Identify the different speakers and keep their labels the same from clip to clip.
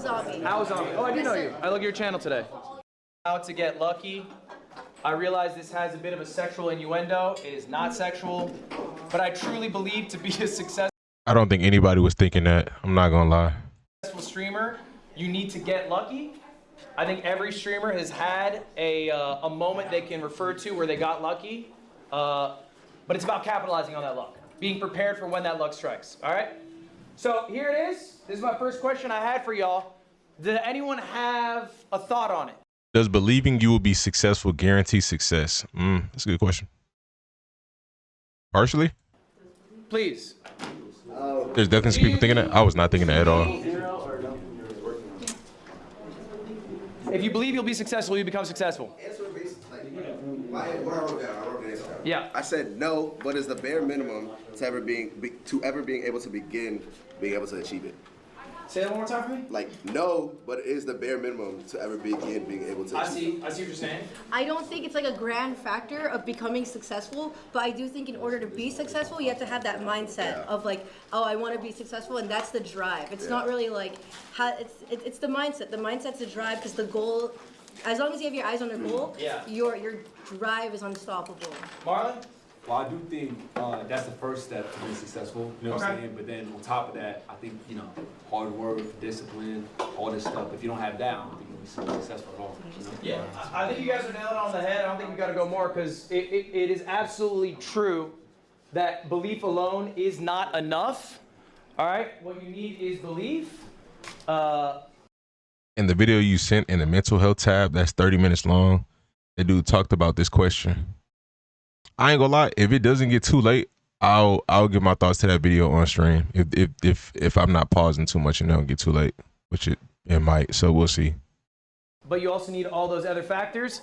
Speaker 1: Zombie.
Speaker 2: How Zombie? Oh, I do know
Speaker 1: Yes,
Speaker 2: you.
Speaker 1: sir.
Speaker 2: I look at your channel today. How to get lucky. I realize this has a bit of a sexual innuendo. It is not sexual, but I truly believe to be a successful
Speaker 3: I don't think anybody was thinking that. I'm not gonna lie.
Speaker 2: streamer, you need to get lucky. I think every streamer has had a moment they can refer to where they got lucky, but it's about capitalizing on that luck, being prepared for when that luck strikes. All right. So here it is. This is my first question I had for y'all. Did anyone have a thought on it?
Speaker 3: Does believing you will be successful guarantee success? That's a good question. Partially.
Speaker 2: Please.
Speaker 3: There's definitely some people thinking that. I was not thinking that at all.
Speaker 2: If you believe you'll be successful, you become successful. Yeah.
Speaker 4: I said no, but it's the bare minimum to ever being able to begin being able to achieve it.
Speaker 2: Say that one more time for me.
Speaker 4: Like no, but it is the bare minimum to ever begin being able to achieve it.
Speaker 2: I see what you're saying.
Speaker 1: I don't think it's like a grand factor of becoming successful, but I do think in order to be successful, you have to have that mindset of like, oh, I want to be successful, and that's the drive. It's not really like how it's the mindset. The mindset's the drive because the goal, as long as you have your eyes on the goal, your drive is unstoppable.
Speaker 2: Marlon?
Speaker 5: Well, I do think that's the first step to being successful, you know what I'm saying? But then on top of that, I think, hard work, discipline, all this stuff, if you don't have that, I don't think you'll be successful at all. You know?
Speaker 2: Yeah, I think you guys are nailing it on the head. I don't think we got to go more because it is absolutely true that belief alone is not enough. All right, what you need is belief.
Speaker 3: In the video you sent in the mental health tab, that's 30 minutes long, the dude talked about this question. I ain't gonna lie, if it doesn't get too late, I'll give my thoughts to that video on stream. If I'm not pausing too much and it don't get too late, which it might, so we'll see.
Speaker 2: But you also need all those other factors.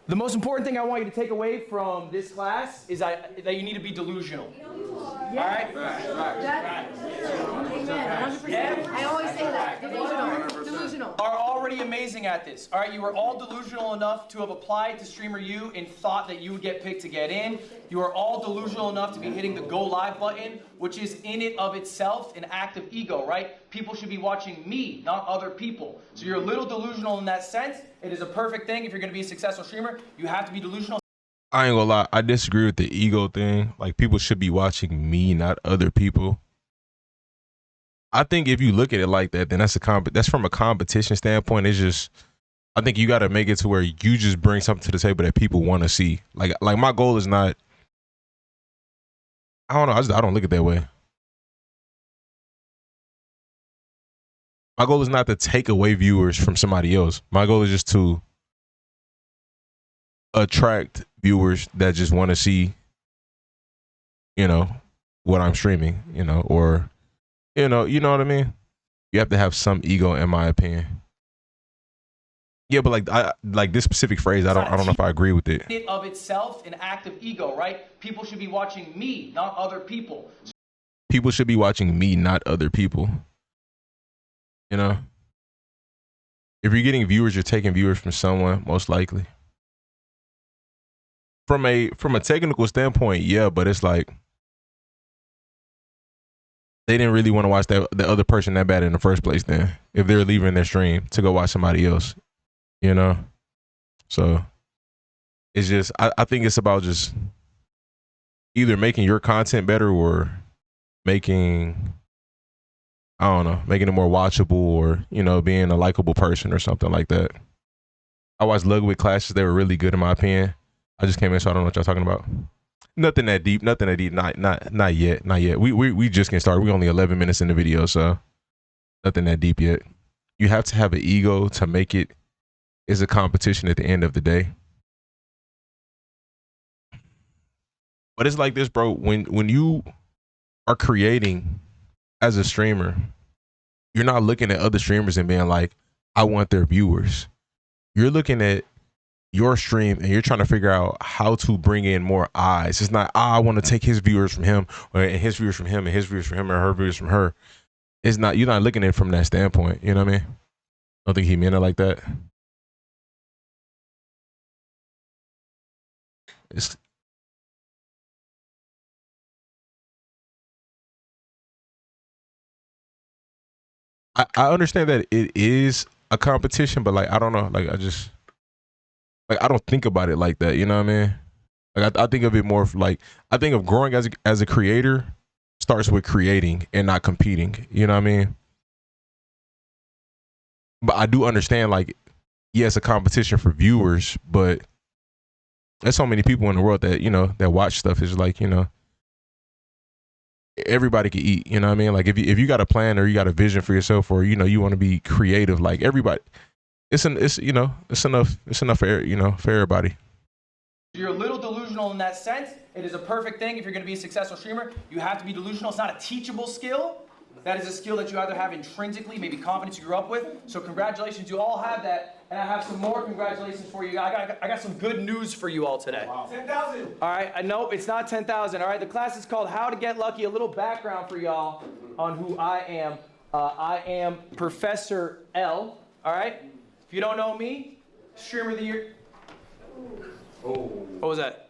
Speaker 2: The most important thing I want you to take away from this class is that you need to be delusional. All right?
Speaker 1: Amen. 100%. I always say that. Delusional.
Speaker 2: Are already amazing at this. All right, you are all delusional enough to have applied to Streamer U and thought that you would get picked to get in. You are all delusional enough to be hitting the go live button, which is in it of itself an act of ego, right? People should be watching me, not other people. So you're a little delusional in that sense. It is a perfect thing if you're going to be a successful streamer. You have to be delusional.
Speaker 3: I ain't gonna lie, I disagree with the ego thing. Like, people should be watching me, not other people. I think if you look at it like that, then that's from a competition standpoint. It's just, I think you got to make it to where you just bring something to the table that people want to see. Like my goal is not, I don't know, I don't look at it that way. My goal is not to take away viewers from somebody else. My goal is just to attract viewers that just want to see, what I'm streaming, or, you know what I mean? You have to have some ego, in my opinion. Yeah, but like this specific phrase, I don't know if I agree with it.
Speaker 2: In it of itself an act of ego, right? People should be watching me, not other people.
Speaker 3: People should be watching me, not other people. If you're getting viewers, you're taking viewers from someone, most likely. From a technical standpoint, yeah, but it's like they didn't really want to watch the other person that bad in the first place then, if they're leaving their stream to go watch somebody else, So it's just, I think it's about just either making your content better or making it more watchable, or, being a likable person or something like that. I watched Ludwig classes. They were really good in my opinion. I just came in, so I don't know what y'all talking about. Nothing that deep. Not yet. We just getting started. We only 11 minutes in the video, so nothing that deep yet. You have to have an ego to make it. It's a competition at the end of the day. But it's like this, bro. When you are creating as a streamer, you're not looking at other streamers and being like, I want their viewers. You're looking at your stream and you're trying to figure out how to bring in more eyes. It's not, I want to take his viewers from him, and his viewers from him, and his viewers from him, and her viewers from her. It's not, you're not looking at it from that standpoint. You know what I mean? I don't think he meant it like that. It's I understand that it is a competition, but like I don't know, like I don't think about it like that. You know what I mean? Like I think of it more like I think of growing as a creator starts with creating and not competing. You know what I mean? But I do understand like yes, a competition for viewers, but there's so many people in the world that that watch stuff. Is like everybody can eat. You know what I mean? Like if you got a plan or you got a vision for yourself, or you want to be creative, like everybody, it's enough for everybody.
Speaker 2: You're a little delusional in that sense. It is a perfect thing if you're going to be a successful streamer. You have to be delusional. It's not a teachable skill. That is a skill that you either have intrinsically, maybe confidence you grew up with. So congratulations, you all have that. And I have some more congratulations for you. I got some good news for you all today. Wow. 10,000. All right, no, it's not 10,000. All right, the class is called How to Get Lucky. A little background for y'all on who I am. I am Professor L. All right. If you don't know me, Streamer of the Year.
Speaker 5: Oh.
Speaker 2: What was that?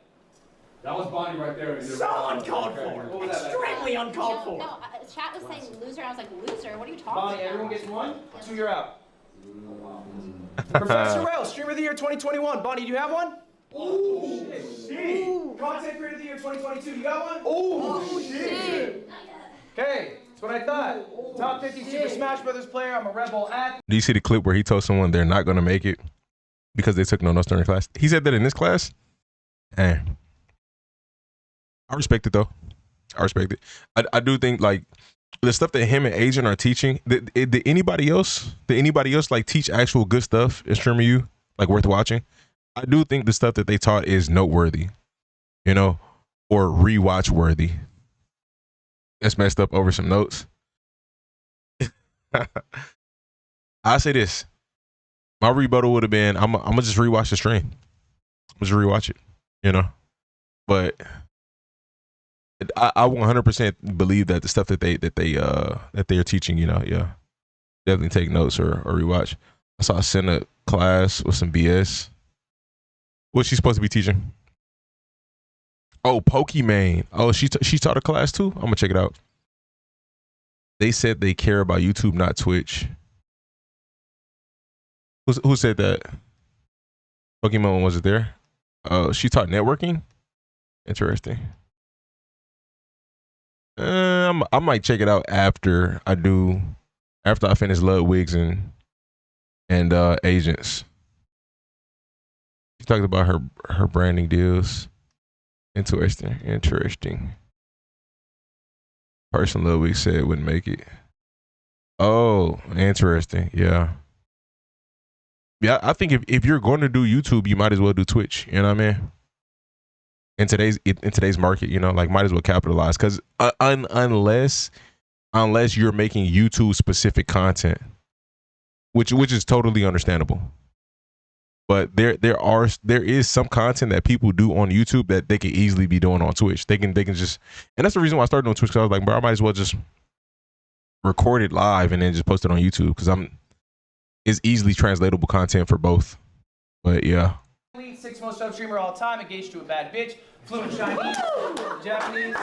Speaker 5: That was Bonnie right there.
Speaker 2: So uncalled for. Extremely uncalled for.
Speaker 6: No, chat was saying loser. I was like, loser? What are you talking
Speaker 2: Bonnie,
Speaker 6: about?
Speaker 2: everyone gets one. So you're out. Professor L, Streamer of the Year 2021. Bonnie, do you have one? Oh, shit. Content Creator of the Year 2022. You got one? Oh, shit. Okay, that's what I thought. Top 50 Super Smash Brothers player. I'm a Rebel athlete.
Speaker 3: Do you see the clip where he told someone they're not going to make it because they took no notes during class? He said that in this class. And I respect it though. I respect it. I do think like the stuff that him and Agent are teaching. Did anybody else like teach actual good stuff in Streamer U, like worth watching? I do think the stuff that they taught is noteworthy, or rewatch worthy. That's messed up over some notes. I say this. My rebuttal would have been, I'm gonna just rewatch the stream. I'm just rewatch it, But I 100% believe that the stuff that they are teaching, definitely take notes or rewatch. I saw Senna class with some BS. What's she supposed to be teaching? Oh, Pokimane. Oh, she taught a class too. I'm gonna check it out. They said they care about YouTube, not Twitch. Who said that? Pokemon wasn't there. She taught networking. Interesting. I might check it out after I finish Ludwig's and Agents. She talked about her branding deals. Interesting. Person Ludwig said wouldn't make it. Oh, interesting. Yeah. Yeah, I think if you're going to do YouTube, you might as well do Twitch. You know what I mean? In today's market, like might as well capitalize, because unless you're making YouTube specific content, which is totally understandable. But there is some content that people do on YouTube that they can easily be doing on Twitch. They can just, and that's the reason why I started doing Twitch, because I was like, bro, I might as well just record it live and then just post it on YouTube, because it's easily translatable content for both. But yeah.
Speaker 2: 6th most sub streamer all time, engaged to a bad bitch, fluent Chinese, Japanese,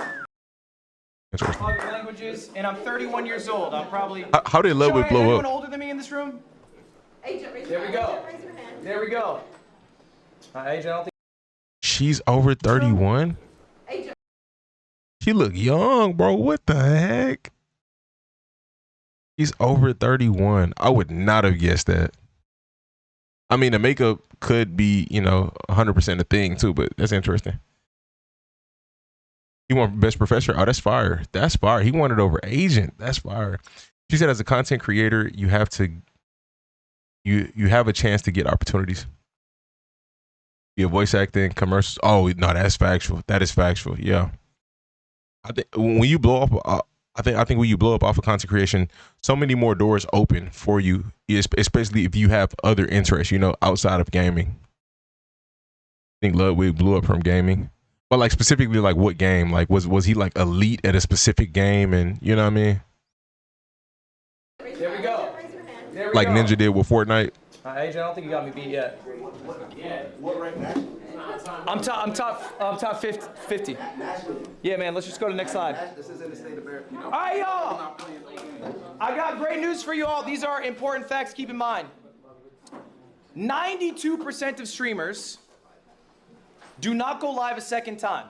Speaker 2: other languages, and I'm 31 years old. I'm probably.
Speaker 3: How did Ludwig blow
Speaker 2: anyone
Speaker 3: up?
Speaker 2: older than me in this room?
Speaker 6: Agent, raise
Speaker 2: There
Speaker 6: your
Speaker 2: we
Speaker 6: hand.
Speaker 2: go.
Speaker 6: Raise your hand.
Speaker 2: There we go. Agent, I don't think.
Speaker 3: She's over 31.
Speaker 6: Agent.
Speaker 3: She look young, bro. What the heck? She's over 31. I would not have guessed that. I mean, the makeup could be, 100% a thing too, but that's interesting. You want best professor? Oh, that's fire. That's fire. He wanted over Agent. That's fire. She said, as a content creator, you have to, you have a chance to get opportunities. Be a voice acting, commercials. Oh no, that's factual. That is factual. Yeah. I think when you blow up, I think when you blow up off of content creation, so many more doors open for you, especially if you have other interests, outside of gaming. I think Ludwig blew up from gaming, but like specifically, like what game? Like was he like elite at a specific game, and you know what I mean?
Speaker 2: There we go.
Speaker 6: Raise your hand.
Speaker 2: There we
Speaker 3: Like
Speaker 2: go.
Speaker 3: Ninja did with Fortnite.
Speaker 2: AJ, I don't think you got me beat yet.
Speaker 4: What rank nationally?
Speaker 2: I'm top 50. Yeah, man, let's just go to the next slide.
Speaker 4: This is in the state of Bear.
Speaker 2: All right, y'all. I got great news for you all. These are important facts. Keep in mind. 92% of streamers do not go live a second time.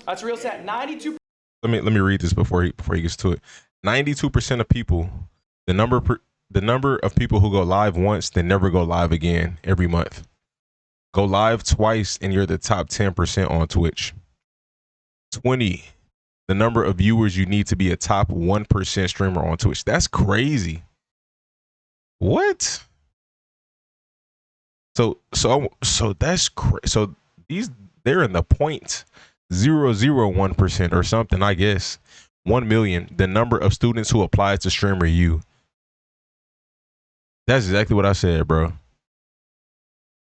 Speaker 2: That's real sad. 92%.
Speaker 3: Let me read this before he gets to it. 92% of people, the number of people who go live once, then never go live again every month. Go live twice and you're the top 10% on Twitch. 20, the number of viewers you need to be a top 1% streamer on Twitch. That's crazy. What? So that's crazy. So they're in the 0.001% or something, I guess. 1 million, the number of students who apply to Streamer U. That's exactly what I said, bro.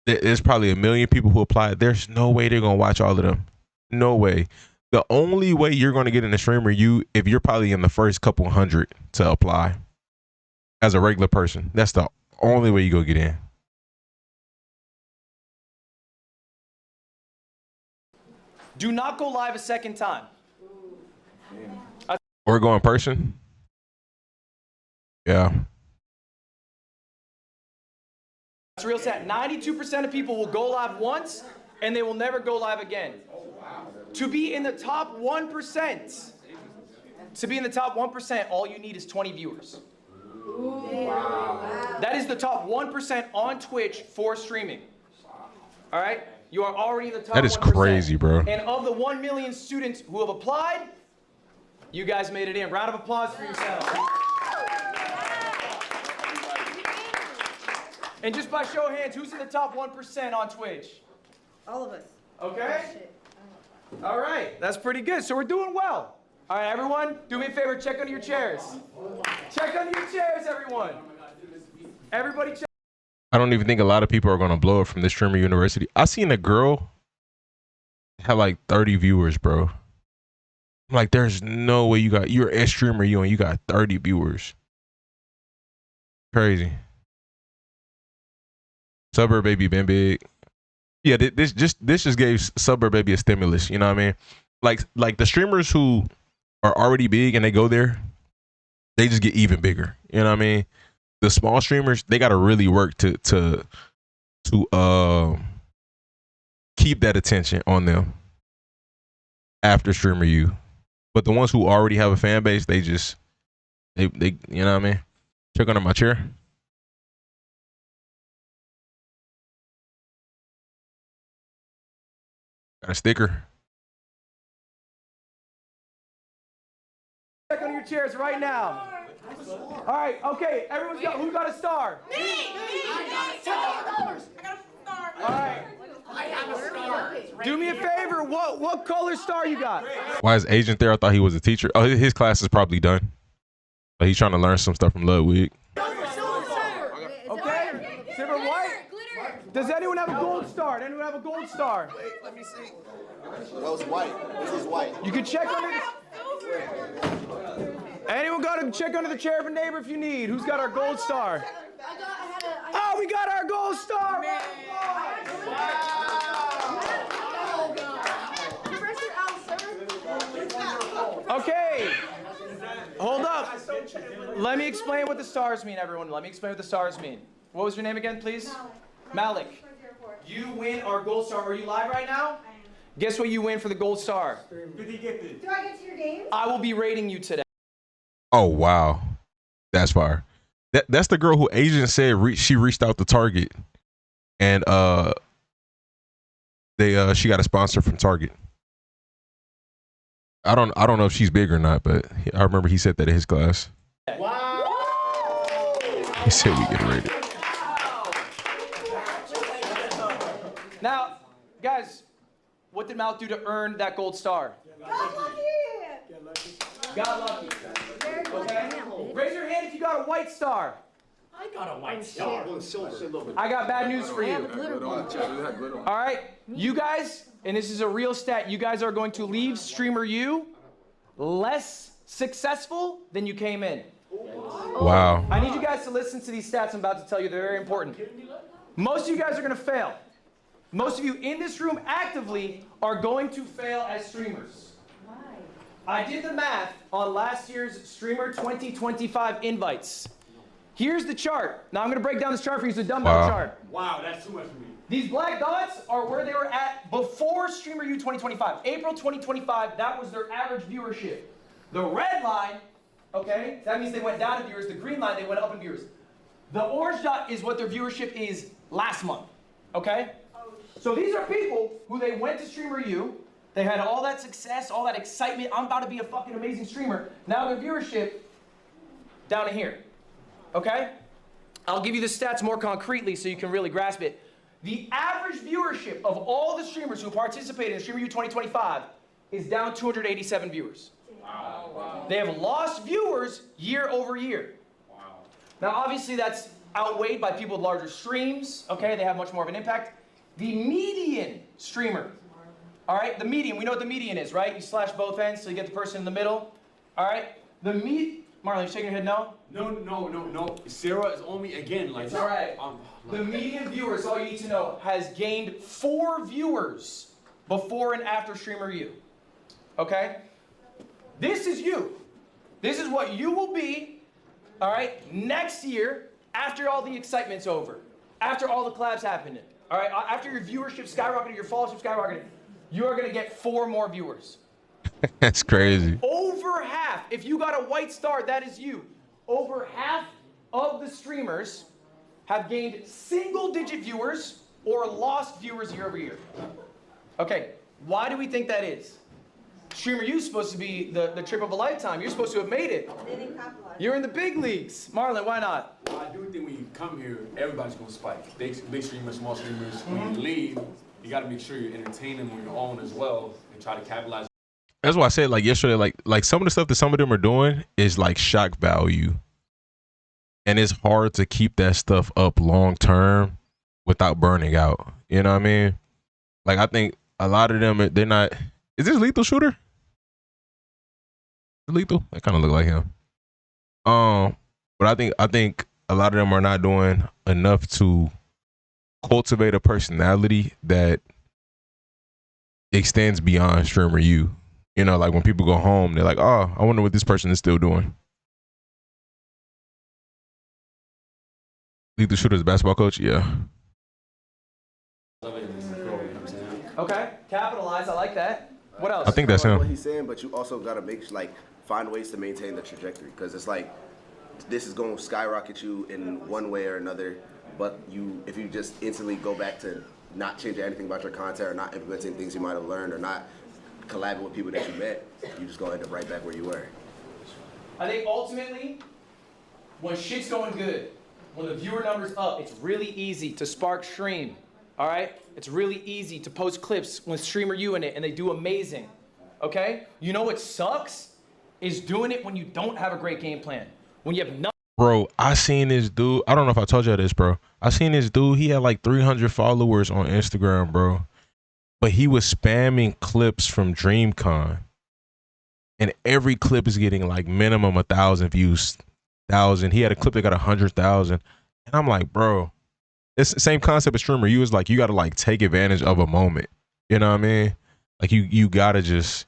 Speaker 3: There's probably 1 million people who applied. There's no way they're gonna watch all of them. No way. The only way you're gonna get in the Streamer U if you're probably in the first couple hundred to apply as a regular person. That's the only way you go get in.
Speaker 2: Do not go live a second time.
Speaker 3: Or go in person. Yeah.
Speaker 2: It's real sad. 92% of people will go live once and they will never go live again. To be in the top 1%, all you need is 20 viewers. That is the top 1% on Twitch for streaming. All right? You are already in the top 1%.
Speaker 3: That is crazy, bro.
Speaker 2: And of the 1 million students who have applied, you guys made it in. Round of applause for yourselves. And just by show of hands, who's in the top 1% on Twitch?
Speaker 1: All of us.
Speaker 2: Okay. All right. That's pretty good. So we're doing well. All right, everyone, do me a favor. Check under your chairs. Check under your chairs, everyone. Everybody check.
Speaker 3: I don't even think a lot of people are going to blow up from this Streamer University. I seen a girl have like 30 viewers, bro. I'm like, there's no way you're a Streamer U and you got 30 viewers. Crazy. Suburb Baby been big. Yeah, this just gave Suburb Baby a stimulus. You know what I mean? Like the streamers who are already big and they go there, they just get even bigger. You know what I mean? The small streamers, they got to really work to keep that attention on them after Streamer U. But the ones who already have a fan base, they you know what I mean? Check under my chair. Got a sticker.
Speaker 2: Check under your chairs right now. All right, okay, who got a star?
Speaker 6: Me! I got a star!
Speaker 2: All right.
Speaker 6: I have a star.
Speaker 2: Do me a favor, what color star you got?
Speaker 3: Why is Agent there? I thought he was a teacher. Oh, his class is probably done. But he's trying to learn some stuff from Ludwig.
Speaker 2: Okay, silver white. Does anyone have a gold star? Does anyone have a gold star?
Speaker 4: Wait, let me see. That was white. This is white.
Speaker 2: You can check under anyone got to check under the chair of a neighbor if you need. Who's got our gold star? Oh, we got our gold star! Okay, hold up. Let me explain what the stars mean, everyone. Let me explain what the stars mean. What was your name again, please? Malik. You win our gold star. Are you live right now? Guess what you win for the gold star?
Speaker 6: Do I get to your game?
Speaker 2: I will be rating you today.
Speaker 3: Oh, wow. That's fire. That's the girl who Agent said she reached out to Target and she got a sponsor from Target. I don't know if she's big or not, but I remember he said that in his class.
Speaker 2: Wow.
Speaker 3: He said we get rated.
Speaker 2: Now, guys, what did Mouth do to earn that gold star?
Speaker 6: Got lucky!
Speaker 2: Got lucky. Okay. Raise your hand if you got a white star.
Speaker 5: I got a white star.
Speaker 2: I got bad news for you. All right, you guys, and this is a real stat, you guys are going to leave Streamer U less successful than you came in.
Speaker 3: Wow.
Speaker 2: I need you guys to listen to these stats I'm about to tell you. They're very important. Most of you guys are going to fail. Most of you in this room actively are going to fail as streamers. Why? I did the math on last year's Streamer 2025 invites. Here's the chart. Now I'm going to break down this chart for you. It's a dumbbell chart.
Speaker 5: Wow, that's too much for me.
Speaker 2: These black dots are where they were at before Streamer U 2025. April 2025, that was their average viewership. The red line, okay, that means they went down in viewers. The green line, they went up in viewers. The orange dot is what their viewership is last month, okay? So these are people who they went to Streamer U, they had all that success, all that excitement, I'm about to be a fucking amazing streamer. Now their viewership, down to here, okay? I'll give you the stats more concretely so you can really grasp it. The average viewership of all the streamers who participated in Streamer U 2025 is down 287 viewers. Wow. They have lost viewers year over year. Wow. Now, obviously, that's outweighed by people with larger streams. Okay, they have much more of an impact. The median streamer, all right, the median, we know what the median is, right? You slash both ends so you get the person in the middle. All right, Marlon, you shaking your head no?
Speaker 5: No. Sarah is on me again. Like,
Speaker 2: it's all right. The median viewers, all you need to know, has gained 4 viewers before and after Streamer U. Okay? This is you. This is what you will be, all right, next year after all the excitement's over, after all the collabs happen, all right, after your viewership skyrocketed, your followership skyrocketed, you are going to get 4 more viewers.
Speaker 3: That's crazy.
Speaker 2: Over half, if you got a white star, that is you. Over half of the streamers have gained single-digit viewers or lost viewers year over year. Okay, why do we think that is? Streamer U is supposed to be the trip of a lifetime. You're supposed to have made it.
Speaker 6: They didn't capitalize.
Speaker 2: You're in the big leagues. Marlon, why not?
Speaker 5: Well, I do think when you come here, everybody's going to spike. Big streamers, small streamers. When you leave, you got to make sure you're entertaining on your own as well and try to capitalize.
Speaker 3: That's why I said like yesterday, like some of the stuff that some of them are doing is like shock value. And it's hard to keep that stuff up long term without burning out. You know what I mean? Like I think a lot of them, they're not. Is this Lethal Shooter? Lethal? That kind of look like him. But I think a lot of them are not doing enough to cultivate a personality that extends beyond Streamer U. You know, like when people go home, they're like, oh, I wonder what this person is still doing. Lethal Shooter is a basketball coach? Yeah.
Speaker 2: Okay, capitalize. I like that. What else?
Speaker 3: I think that's him.
Speaker 4: What he's saying, but you also got to find ways to maintain the trajectory because it's like this is going to skyrocket you in one way or another. But if you just instantly go back to not changing anything about your content or not implementing things you might have learned or not collabing with people that you met, you just gonna end up right back where you were.
Speaker 2: I think ultimately, when shit's going good, when the viewer number's up, it's really easy to spark stream. All right? It's really easy to post clips with Streamer U in it, and they do amazing. Okay? You know what sucks? Is doing it when you don't have a great game plan. When you have nothing.
Speaker 3: Bro, I seen this dude. I don't know if I told you this, bro. I seen this dude. He had like 300 followers on Instagram, bro. But he was spamming clips from DreamCon. And every clip is getting like minimum 1,000 views. 1,000. He had a clip that got 100,000. And I'm like, bro, it's the same concept as Streamer U. Is like you gotta like take advantage of a moment. You know what I mean? Like you gotta just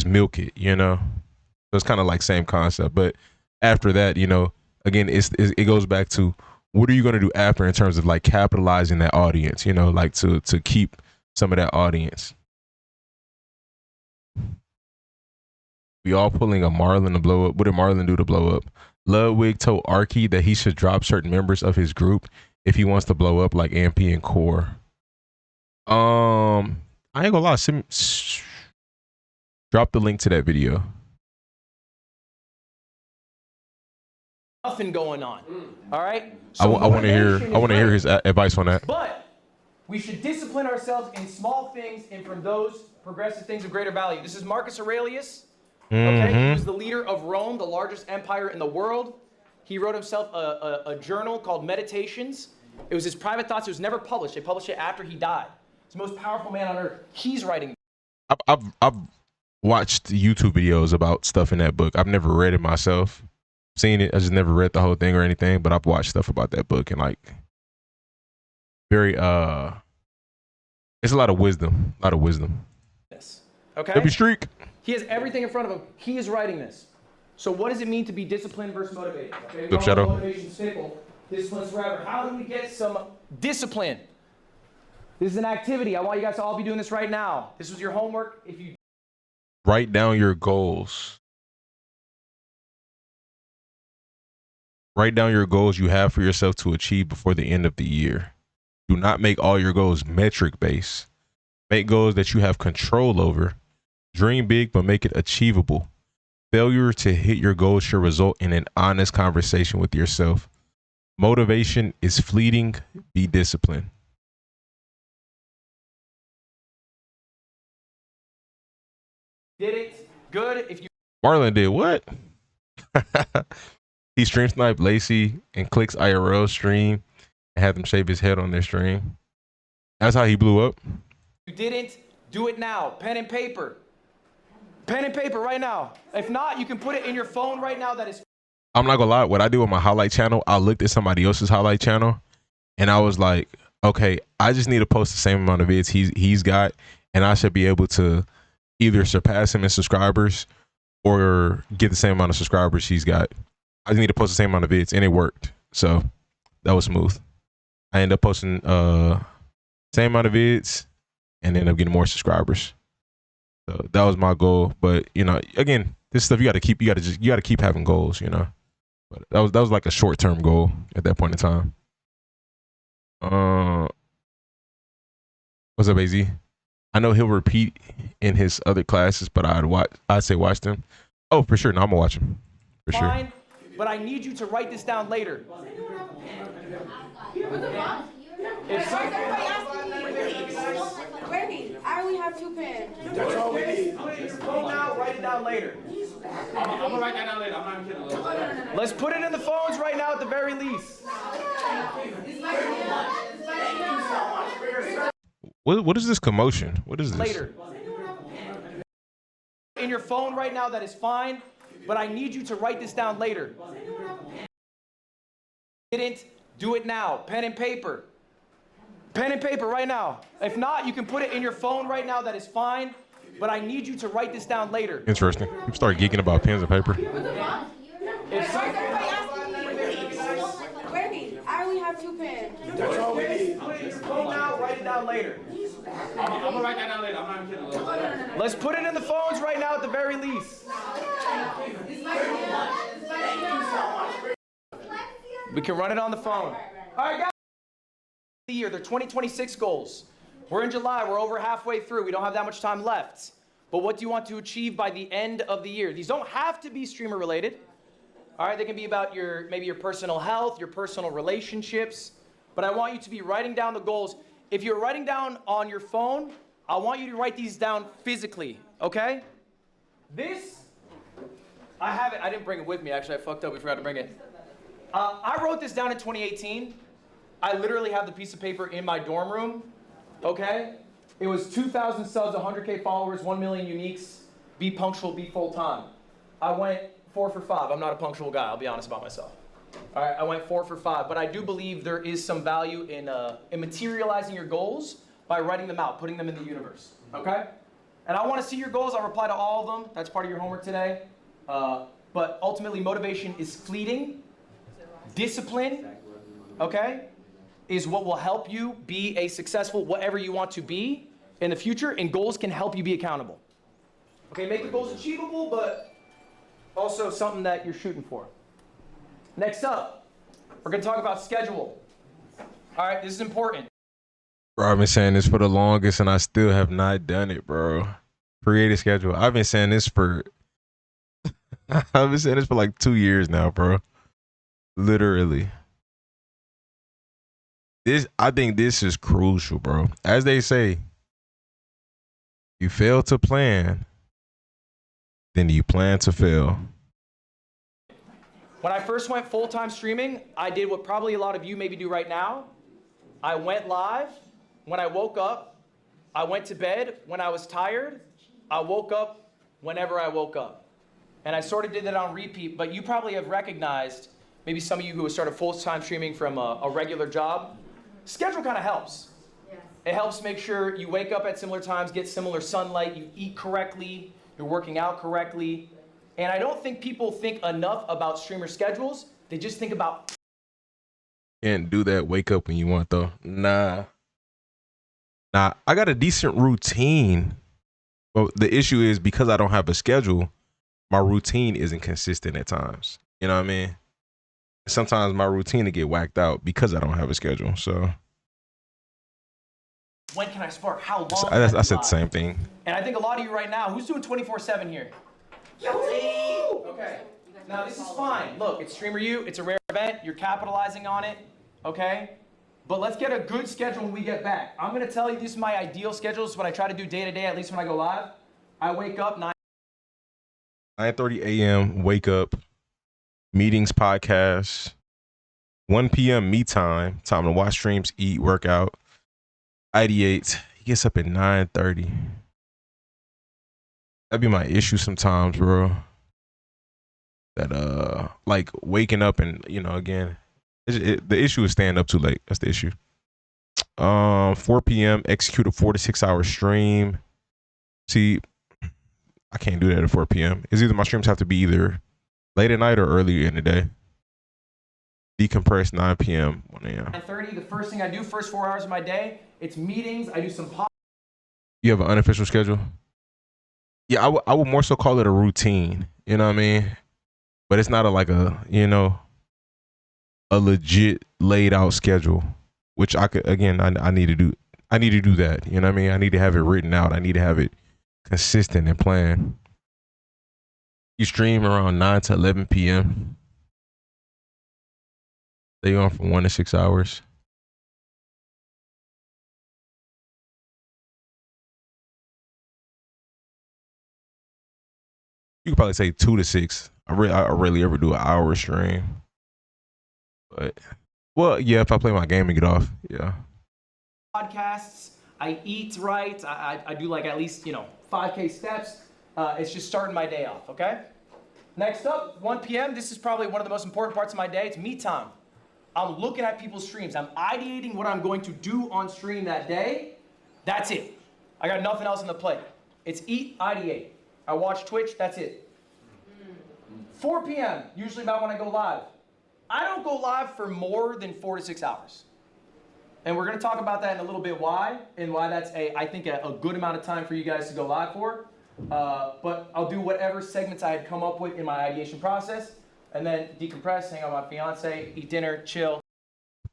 Speaker 3: milk it, you know? So it's kind of like same concept. But after that, you know, again, it goes back to what are you going to do after in terms of like capitalizing that audience, you know, like to keep some of that audience. We all pulling a Marlon to blow up. What did Marlon do to blow up? Ludwig told Arky that he should drop certain members of his group if he wants to blow up like AMP and Core. I ain't gonna lie. Drop the link to that video.
Speaker 2: Nothing going on. All right?
Speaker 3: I want to hear his advice on that.
Speaker 2: But we should discipline ourselves in small things and from those progressive things of greater value. This is Marcus Aurelius. Okay? He was the leader of Rome, the largest empire in the world. He wrote himself a journal called Meditations. It was his private thoughts. It was never published. They published it after he died. He's the most powerful man on earth. He's writing.
Speaker 3: I've watched YouTube videos about stuff in that book. I've never read it myself. seen it. I just never read the whole thing or anything, but I've watched stuff about that book and like very it's a lot of wisdom. A lot of wisdom.
Speaker 2: Okay?
Speaker 3: W streak.
Speaker 2: He has everything in front of him. He is writing this. So what does it mean to be disciplined versus motivated? Okay,
Speaker 3: Good shadow.
Speaker 2: Motivation's fickle. Discipline's forever. How do we get some discipline? This is an activity. I want you guys to all be doing this right now. This was your homework. If you
Speaker 3: Write down your goals. Write down your goals you have for yourself to achieve before the end of the year. Do not make all your goals metric based. Make goals that you have control over. Dream big, but make it achievable. Failure to hit your goals should result in an honest conversation with yourself. Motivation is fleeting. Be disciplined.
Speaker 2: did it, good. If you
Speaker 3: Marlon did what? He stream sniped Lacey and Click's IRL stream and had them shave his head on their stream. That's how he blew up.
Speaker 2: didn't, do it now. Pen and paper. Pen and paper right now. If not, you can put it in your phone right now. That is
Speaker 3: I'm not gonna lie, what I do with my highlight channel, I looked at somebody else's highlight channel and I was like, okay, I just need to post the same amount of vids he's got, and I should be able to either surpass him in subscribers or get the same amount of subscribers he's got. I just need to post the same amount of vids, and it worked. So that was smooth. I ended up posting same amount of vids and ended up getting more subscribers. So that was my goal. But you know, again, this stuff you gotta keep having goals, you know. But that was like a short-term goal at that point in time. What's up, AZ? I know he'll repeat in his other classes, but I'd say watch them. Oh, for sure. No, I'm gonna watch them. For sure.
Speaker 2: fine, but I need you to write this down later. If some-
Speaker 6: Wait, I only have 2 pens.
Speaker 2: That's all we need. Put it in your phone now, write it down later.
Speaker 5: I'm gonna write that down later. I'm not kidding.
Speaker 2: Let's put it in the phones right now at the very least.
Speaker 3: What is this commotion? What is this?
Speaker 2: Later. In your phone right now, that is fine, but I need you to write this down later. Didn't, do it now. Pen and paper. Pen and paper right now. If not, you can put it in your phone right now, that is fine, but I need you to write this down later.
Speaker 3: Interesting. You start geeking about pens and paper.
Speaker 2: If some-
Speaker 6: Wait, I only have 2 pens.
Speaker 2: That's all we need. Put it in your phone now, write it down later.
Speaker 5: I'm gonna write that down later. I'm not kidding.
Speaker 2: Let's put it in the phones right now at the very least. We can run it on the phone. All right, guys. The year, they're 2026 goals. We're in July. We're over halfway through. We don't have that much time left. But what do you want to achieve by the end of the year? These don't have to be streamer related. All right, they can be about maybe your personal health, your personal relationships. But I want you to be writing down the goals. If you're writing down on your phone, I want you to write these down physically, okay? This, I have it. I didn't bring it with me, actually. I fucked up. We forgot to bring it. I wrote this down in 2018. I literally have the piece of paper in my dorm room, okay? It was 2,000 subs, 100K followers, 1 million uniques. Be punctual, be full time. I went 4 for 5. I'm not a punctual guy. I'll be honest about myself. All right, I went 4 for 5, but I do believe there is some value in materializing your goals by writing them out, putting them in the universe, okay? And I want to see your goals. I'll reply to all of them. That's part of your homework today. But ultimately, motivation is fleeting. Discipline, okay, is what will help you be a successful whatever you want to be in the future, and goals can help you be accountable. Okay, make the goals achievable, but also something that you're shooting for. Next up, we're going to talk about schedule. All right, this is important.
Speaker 3: Bro, I've been saying this for the longest and I still have not done it, bro. Create a schedule. I've been saying this for like 2 years now, bro. Literally. I think this is crucial, bro. As they say, you fail to plan, then you plan to fail.
Speaker 2: When I first went full-time streaming, I did what probably a lot of you maybe do right now. I went live. When I woke up, I went to bed. When I was tired, I woke up whenever I woke up. and I sort of did that on repeat, but you probably have recognized, maybe some of you who have started full-time streaming from a regular job, schedule kind of helps. Yes. It helps make sure you wake up at similar times, get similar sunlight, you eat correctly, you're working out correctly. And I don't think people think enough about streamer schedules. They just think about...
Speaker 3: Can't do that, wake up when you want though. Nah, I got a decent routine. But the issue is because I don't have a schedule, my routine isn't consistent at times. You know what I mean? Sometimes my routine to get whacked out because I don't have a schedule. So
Speaker 2: when can I spark? How long?
Speaker 3: I said the same thing.
Speaker 2: And I think a lot of you right now, who's doing 24/7 here? Okay. Now this is fine. Look, it's Streamer U. It's a rare event. You're capitalizing on it. Okay. But let's get a good schedule when we get back. I'm going to tell you this is my ideal schedule. It's what I try to do day to day, at least when I go live. I wake up
Speaker 3: 9:30 a.m. wake up, meetings, podcasts, 1 p.m. me time to watch streams, eat, work out, ideate. He gets up at 9:30. That'd be my issue sometimes, bro. That like waking up and again, the issue is staying up too late. That's the issue. 4 p.m. execute a 4 to 6 hour stream. See, I can't do that at 4 p.m. It's either my streams have to be either late at night or early in the day. Decompress 9 p.m. 1 a.m.
Speaker 2: 9:30. The first thing I do, first 4 hours of my day, it's meetings. I do some
Speaker 3: You have an unofficial schedule? Yeah, I would more so call it a routine. You know what I mean? But it's not a legit laid out schedule, which I could, again, I need to do. I need to do that. You know what I mean? I need to have it written out. I need to have it consistent and planned. You stream around 9 to 11 p.m. Stay on for 1 to 6 hours. You could probably say 2 to 6. I rarely ever do an hour stream. But, well, yeah, if I play my game and get off, yeah.
Speaker 2: Podcasts. I eat right. I do like at least 5K steps. It's just starting my day off. Okay. Next up, 1 p.m. This is probably one of the most important parts of my day. It's me time. I'm looking at people's streams. I'm ideating what I'm going to do on stream that day. That's it. I got nothing else on the plate. It's eat, ideate. I watch Twitch. That's it. 4 p.m. usually about when I go live. I don't go live for more than 4 to 6 hours. And we're going to talk about that in a little bit why that's I think a good amount of time for you guys to go live for. But I'll do whatever segments I had come up with in my ideation process and then decompress, hang out with my fiance, eat dinner, chill.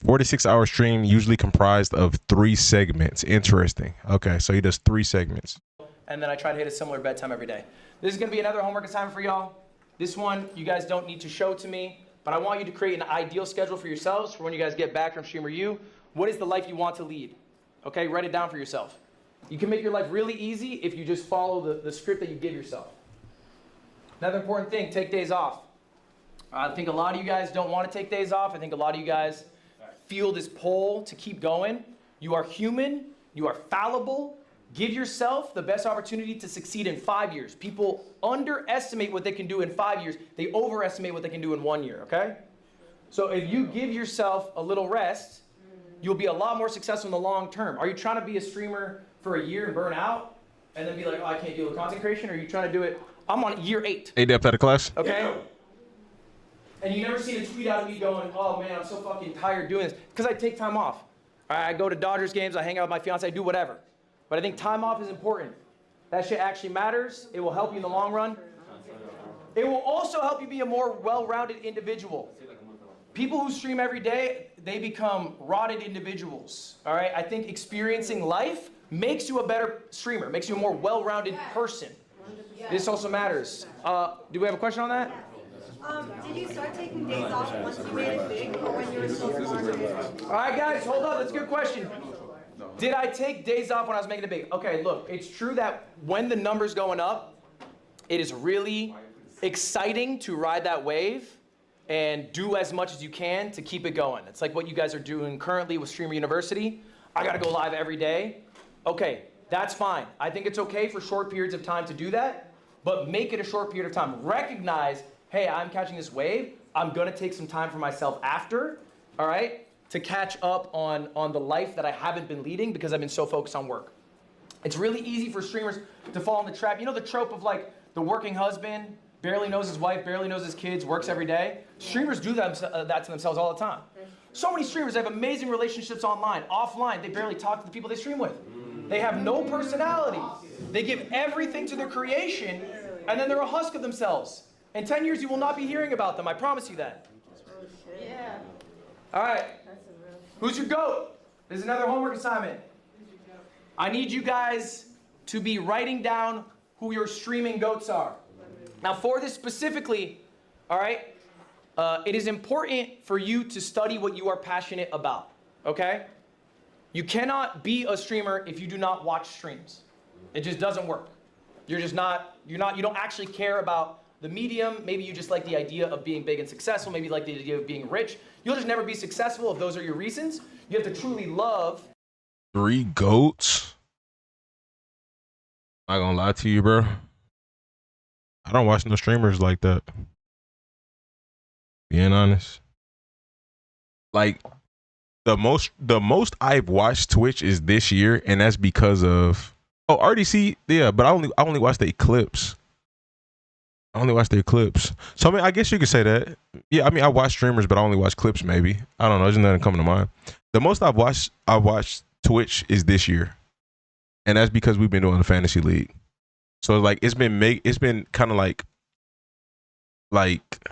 Speaker 3: 4 to 6 hour stream usually comprised of 3 segments. Interesting. Okay, so he does 3 segments.
Speaker 2: And then I try to hit a similar bedtime every day. This is going to be another homework assignment for y'all. This one, you guys don't need to show to me, but I want you to create an ideal schedule for yourselves for when you guys get back from Streamer U. What is the life you want to lead? Okay, write it down for yourself. You can make your life really easy if you just follow the script that you give yourself. Another important thing, take days off. I think a lot of you guys don't want to take days off. I think a lot of you guys feel this pull to keep going. You are human. You are fallible. Give yourself the best opportunity to succeed in 5 years. People underestimate what they can do in 5 years. They overestimate what they can do in 1 year, okay? So if you give yourself a little rest, you'll be a lot more successful in the long term. Are you trying to be a streamer for a year and burn out and then be like, oh, I can't deal with content creation? Or are you trying to do it, I'm on year 8.
Speaker 3: 8 depth out of class?
Speaker 2: Okay? And you never seen a tweet out of me going, oh man, I'm so fucking tired doing this. Because I take time off. I go to Dodgers games, I hang out with my fiance, I do whatever. But I think time off is important. That shit actually matters. It will help you in the long run. It will also help you be a more well-rounded individual. People who stream every day, they become rotted individuals. All right? I think experiencing life makes you a better streamer, makes you a more well-rounded person. This also matters. Do we have a question on that?
Speaker 7: Did you start taking days off once you made it big or when you were still launching?
Speaker 2: All right, guys, hold up. That's a good question. Did I take days off when I was making it big? Okay, look, it's true that when the number's going up, it is really exciting to ride that wave and do as much as you can to keep it going. It's like what you guys are doing currently with Streamer University. I gotta go live every day. Okay, that's fine. I think it's okay for short periods of time to do that. but make it a short period of time. Recognize, hey, I'm catching this wave. I'm gonna take some time for myself after, all right, to catch up on the life that I haven't been leading because I've been so focused on work. It's really easy for streamers to fall in the trap. You know the trope of like the working husband, barely knows his wife, barely knows his kids, works every day? Streamers do that to themselves all the time. So many streamers have amazing relationships online. Offline, they barely talk to the people they stream with. They have no personality. They give everything to their creation, and then they're a husk of themselves. In 10 years, you will not be hearing about them. I promise you that.
Speaker 7: Yeah.
Speaker 2: All right. Who's your GOAT? This is another homework assignment. I need you guys to be writing down who your streaming GOATs are. Now, for this specifically, all right, it is important for you to study what you are passionate about, okay? You cannot be a streamer if you do not watch streams. It just doesn't work. You don't actually care about the medium. Maybe you just like the idea of being big and successful. Maybe you like the idea of being rich. You'll just never be successful if those are your reasons. You have to truly love.
Speaker 3: 3 GOATs? Not gonna lie to you, bro. I don't watch no streamers like that. Being honest. Like, the most I've watched Twitch is this year, and that's because of RDC, yeah, but I only watch the clips. I only watch their clips. So I mean, I guess you could say that. Yeah, I mean, I watch streamers, but I only watch clips. Maybe, I don't know. There's nothing coming to mind. The most I've watched Twitch is this year, and that's because we've been doing the fantasy league. So like, it's been kind of like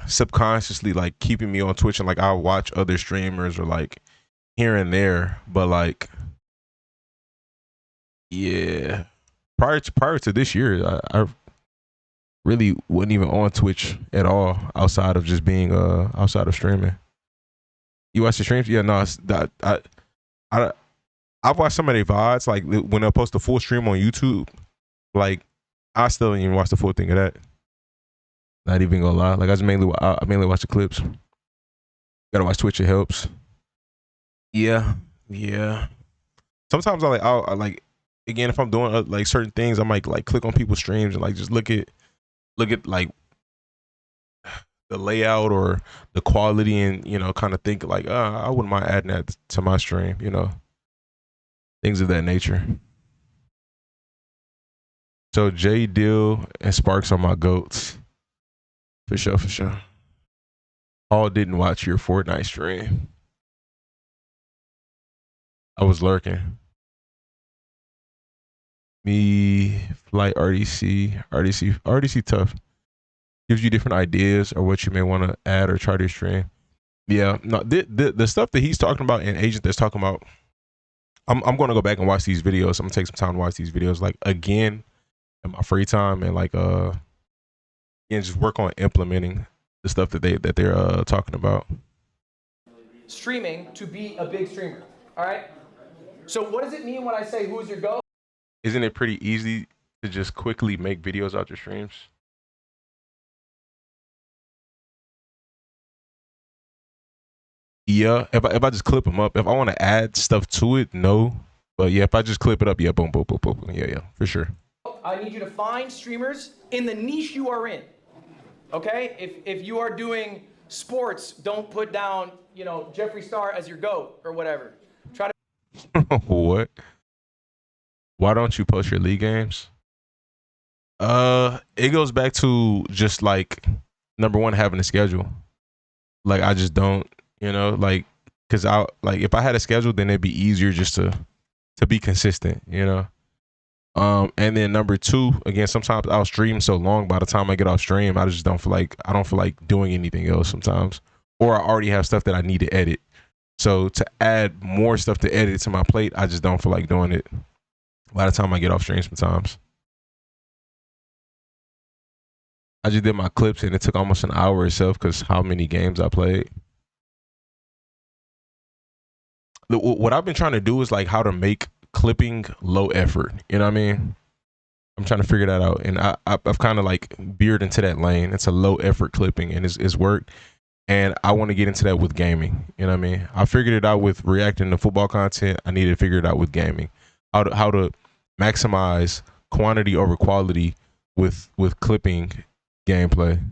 Speaker 3: subconsciously like keeping me on Twitch, and like I'll watch other streamers or like here and there, but like, yeah. Prior to this year, I really wasn't even on Twitch at all outside of just being outside of streaming. You watch the streams? Yeah, no, I've watched some of their VODs, like when they post a full stream on YouTube. Like, I still didn't even watch the full thing of that. Not even gonna lie. Like, I mainly watch the clips. Gotta watch Twitch, it helps. Yeah. Sometimes I like again, if I'm doing like certain things, I might like click on people's streams and like just look at like the layout or the quality, and kind of think like, I wouldn't mind adding that to my stream, things of that nature. So J Dill and Sparks are my GOATs. For sure. Paul didn't watch your Fortnite stream. I was lurking. Me, Flight, RDC tough. Gives you different ideas or what you may want to add or try to stream. Yeah, no, the stuff that he's talking about and Agent that's talking about, I'm going to go back and watch these videos. I'm going to take some time to watch these videos, like, again, in my free time, and like, again, just work on implementing the stuff that they're talking about.
Speaker 2: Streaming to be a big streamer, all right? So what does it mean when I say who's your GOAT?
Speaker 3: Isn't it pretty easy to just quickly make videos out your streams? Yeah, if I just clip them up. If I want to add stuff to it, no. But yeah, if I just clip it up, yeah, boom, boom, boom, boom. Yeah, for sure.
Speaker 2: I need you to find streamers in the niche you are in, okay? If you are doing sports, don't put down, Jeffree Star as your GOAT or whatever. Try to...
Speaker 3: What? Why don't you post your league games? It goes back to just like, number one, having a schedule. Like, I just don't, like, cause if I had a schedule, then it'd be easier just to be consistent, and then number two, again, sometimes I'll stream so long, by the time I get off stream, I don't feel like doing anything else sometimes, or I already have stuff that I need to edit. So to add more stuff to edit to my plate, I just don't feel like doing it by the time I get off stream sometimes. I just did my clips and it took almost an hour itself because how many games I played. What I've been trying to do is like how to make clipping low effort. You know what I mean? I'm trying to figure that out. And I've kind of like veered into that lane. It's a low effort clipping and it's worked. And I want to get into that with gaming. You know what I mean? I figured it out with reacting to football content. I need to figure it out with gaming. How to maximize quantity over quality with clipping gameplay.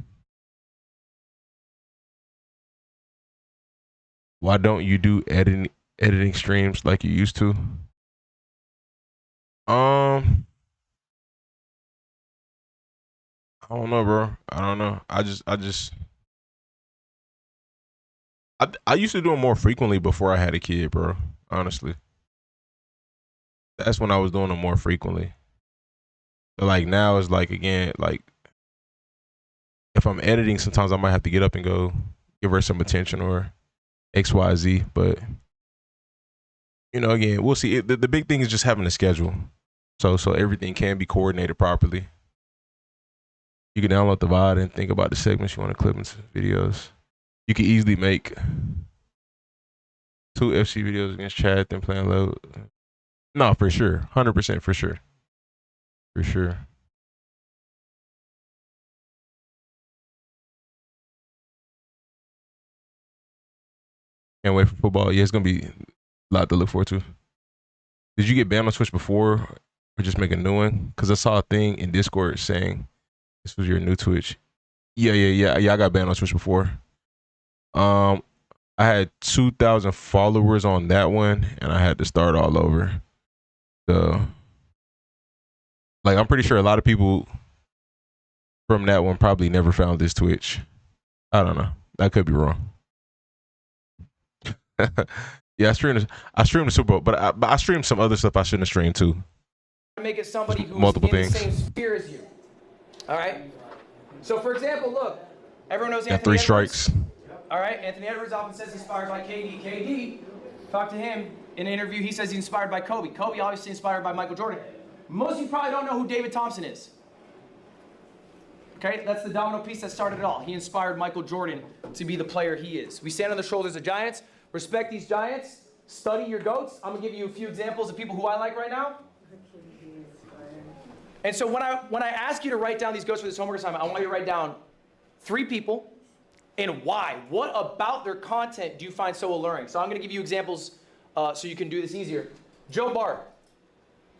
Speaker 3: Why don't you do editing streams like you used to? I don't know, bro. I don't know. I used to do it more frequently before I had a kid, bro. Honestly, that's when I was doing it more frequently. But like now, it's like again, like if I'm editing, sometimes I might have to get up and go give her some attention or XYZ. But you know, again, we'll see. The big thing is just having a schedule, so everything can be coordinated properly. You can download the VOD and think about the segments you want to clip into videos. You can easily make 2 FC videos against Chad, then playing low. No, for sure. 100% for sure. For sure. Can't wait for football. Yeah, it's going to be a lot to look forward to. Did you get banned on Twitch before or just make a new one? Because I saw a thing in Discord saying this was your new Twitch. Yeah, I got banned on Twitch before. I had 2,000 followers on that one, and I had to start all over. So, like, I'm pretty sure a lot of people from that one probably never found this Twitch. I don't know. I could be wrong. Yeah, I streamed the Super Bowl, but I streamed some other stuff I shouldn't have streamed too.
Speaker 2: Make it somebody who's
Speaker 3: Multiple
Speaker 2: in
Speaker 3: things.
Speaker 2: the same sphere as you. All right. So, for example, look, everyone knows
Speaker 3: Yeah,
Speaker 2: Anthony
Speaker 3: 3
Speaker 2: Edwards.
Speaker 3: strikes.
Speaker 2: All right, Anthony Edwards often says he's inspired by KD. KD, talk to him in an interview. He says he's inspired by Kobe. Kobe obviously inspired by Michael Jordan. Most of you probably don't know who David Thompson is. Okay, that's the domino piece that started it all. He inspired Michael Jordan to be the player he is. We stand on the shoulders of giants. Respect these giants. Study your GOATs. I'm gonna give you a few examples of people who I like right now. And so when I ask you to write down these GOATs for this homework assignment, I want you to write down 3 people and why. What about their content do you find so alluring? So I'm gonna give you examples so you can do this easier. Joe Bart,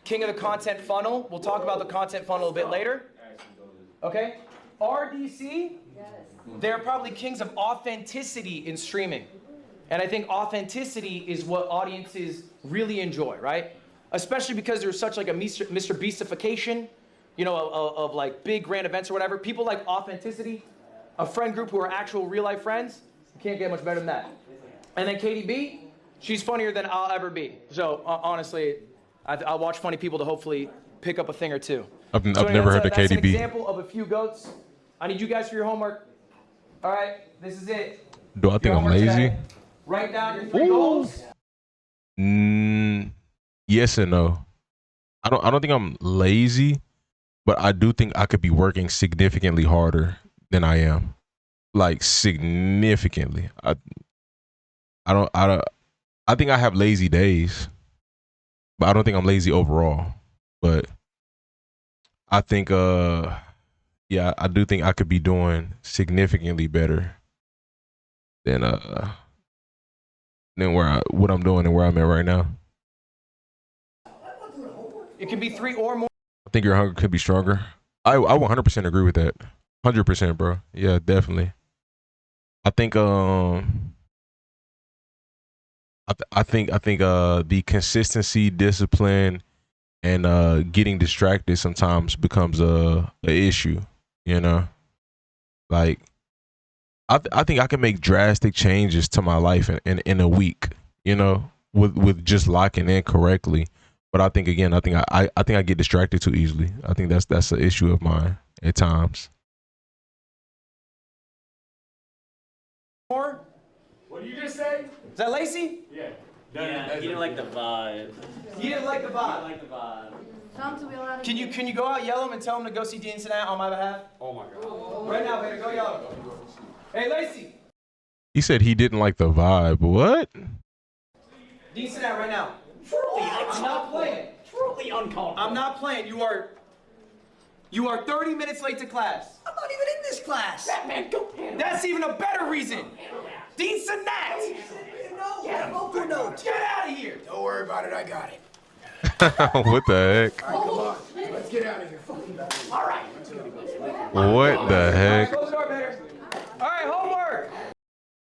Speaker 2: king of the content funnel. We'll talk about the content funnel a bit later. Okay? RDC, they're probably kings of authenticity in streaming. And I think authenticity is what audiences really enjoy, right? Especially because there's such like a Mr. Beastification, you know, of like big grand events or whatever. People like authenticity. A friend group who are actual real life friends. You can't get much better than that. And then KDB, she's funnier than I'll ever be. So honestly, I'll watch funny people to hopefully pick up a thing or two.
Speaker 3: I've never heard of
Speaker 2: That's an
Speaker 3: KDB.
Speaker 2: example of a few GOATs. I need you guys for your homework. All right, this is it.
Speaker 3: Do I think
Speaker 2: Your
Speaker 3: I'm
Speaker 2: homework
Speaker 3: lazy?
Speaker 2: today. Write down your 3 goals.
Speaker 3: Yes and no. I don't think I'm lazy, but I do think I could be working significantly harder than I am. Like significantly. I think I have lazy days, but I don't think I'm lazy overall. But I think yeah, I do think I could be doing significantly better than what I'm doing and where I'm at right now.
Speaker 2: It can be 3 or more.
Speaker 3: I think your hunger could be stronger. I 100% agree with that. 100%, bro. Yeah, definitely. I think I think the consistency, discipline, and getting distracted sometimes becomes a issue. You know, like I think I can make drastic changes to my life in a week. You know, with just locking in correctly. But I think again, I think I get distracted too easily. I think that's an issue of mine at times.
Speaker 2: More? What did you just say? Is that Lacey?
Speaker 5: Yeah.
Speaker 8: Yeah, he didn't like the vibe.
Speaker 2: You didn't like the vibe.
Speaker 8: Like the vibe.
Speaker 7: Tell him to be allowed to.
Speaker 2: Can you go out, yell him, and tell him to go see Dean Sinat on my behalf?
Speaker 5: Oh my God.
Speaker 2: Right now, Vader, go yell him. Hey, Lacey.
Speaker 3: He said he didn't like the vibe. What?
Speaker 2: Dean Sinat right now.
Speaker 8: Truly
Speaker 2: I'm not playing.
Speaker 8: Truly uncomfortable.
Speaker 2: I'm not playing. You are 30 minutes late to class.
Speaker 8: I'm not even in this class. That man, go handle
Speaker 2: That's even a better reason. Dean Sinat.
Speaker 8: Yeah, vocal notes.
Speaker 2: Get out of here.
Speaker 9: Don't worry about it, I got it.
Speaker 3: What the heck?
Speaker 2: All right, come on.
Speaker 8: Let's get out of here. All right.
Speaker 3: What the heck?
Speaker 2: Close the door, Vader. All right, homework.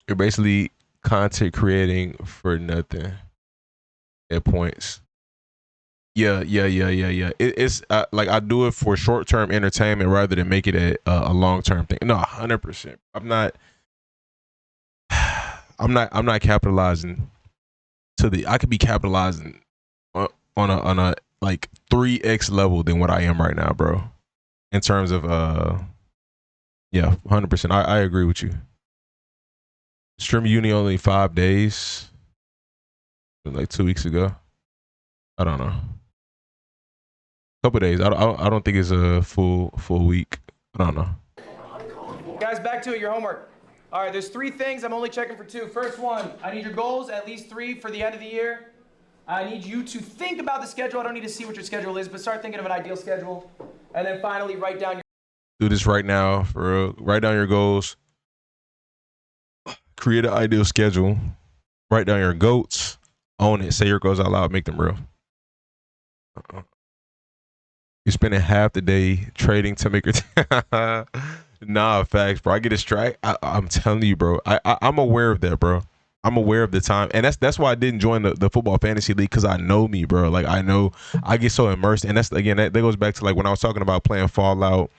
Speaker 3: You're basically content creating for nothing at points. Yeah. It's like I do it for short-term entertainment rather than make it a long-term thing. No, 100%. I'm not capitalizing to the. I could be capitalizing on a like 3x level than what I am right now, bro. In terms of yeah, 100%. I agree with you. Stream uni only 5 days, like 2 weeks ago. I don't know. Couple days. I don't think it's a full week. I don't know.
Speaker 2: Guys, back to it, your homework. All right, there's 3 things. I'm only checking for 2. First one, I need your goals, at least 3 for the end of the year. I need you to think about the schedule. I don't need to see what your schedule is, but start thinking of an ideal schedule. And then finally, write down your...
Speaker 3: Do this right now, for real. Write down your goals. Create an ideal schedule. Write down your goats. Own it. Say your goals out loud. Make them real. You're spending half the day trading to make your... Nah, facts, bro. I get distracted. I'm telling you, bro. I'm aware of that, bro. I'm aware of the time, and that's why I didn't join the football fantasy league, because I know me, bro. Like, I know I get so immersed, and that's again that goes back to like when I was talking about playing Fallout,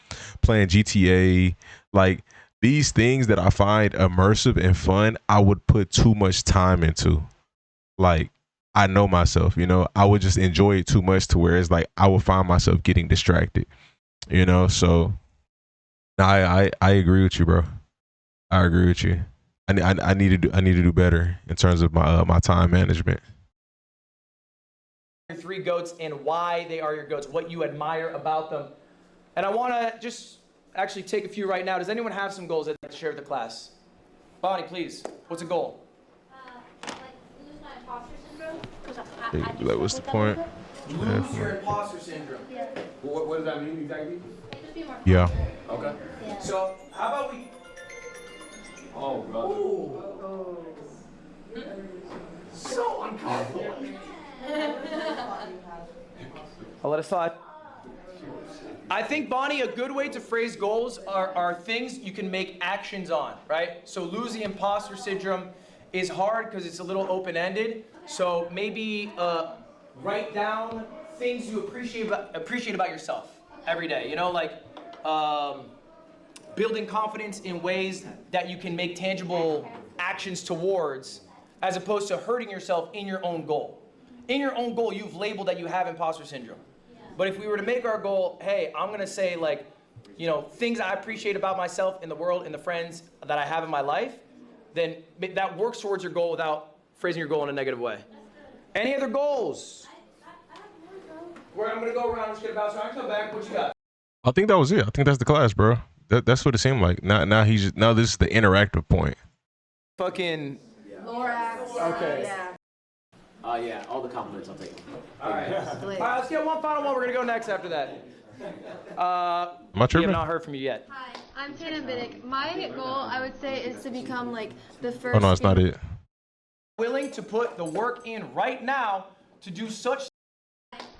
Speaker 3: playing GTA, like these things that I find immersive and fun. I would put too much time into. Like, I know myself, you know. I would just enjoy it too much to where it's like I would find myself getting distracted, you know. So, I agree with you, bro. I agree with you. I need to do better in terms of my time management.
Speaker 2: Your 3 goats and why they are your goats, what you admire about them. And I want to just actually take a few right now. Does anyone have some goals they'd like to share with the class? Bonnie, please. What's a goal?
Speaker 9: Like lose my imposter syndrome. Because
Speaker 3: Like, what's the point?
Speaker 2: Lose your imposter syndrome.
Speaker 9: Yeah.
Speaker 5: What does that mean exactly?
Speaker 9: Like just be more
Speaker 3: Yeah.
Speaker 9: confident.
Speaker 5: Okay.
Speaker 9: Yeah.
Speaker 2: So how about we...
Speaker 5: Oh, brother.
Speaker 8: So uncomfortable.
Speaker 2: I'll let it slide. I think, Bonnie, a good way to phrase goals are things you can make actions on, right? So lose the imposter syndrome is hard because it's a little open-ended. So maybe write down things you appreciate about yourself every day. You know, like building confidence in ways that you can make tangible actions towards, as opposed to hurting yourself in your own goal. In your own goal, you've labeled that you have imposter syndrome. But if we were to make our goal, hey, I'm gonna say like, you know, things I appreciate about myself in the world and the friends that I have in my life, then that works towards your goal without phrasing your goal in a negative way. Any other goals? Where I'm gonna go around, just get a bounce around, come back, what you got?
Speaker 3: I think that was it. I think that's the class, bro. That's what it seemed like. Now this is the interactive point.
Speaker 2: Fucking...
Speaker 1: Lorax.
Speaker 2: Okay.
Speaker 1: Yeah.
Speaker 8: Yeah, all the compliments I'll take them.
Speaker 2: All right. All right, let's get one final one. We're gonna go next after that.
Speaker 3: Am I
Speaker 2: We have
Speaker 3: tripping?
Speaker 2: not heard from you yet.
Speaker 7: Hi, I'm Tana Biddick. My goal, I would say, is to become like the first.
Speaker 3: Oh no, it's not it.
Speaker 2: Willing to put the work in right now to do such...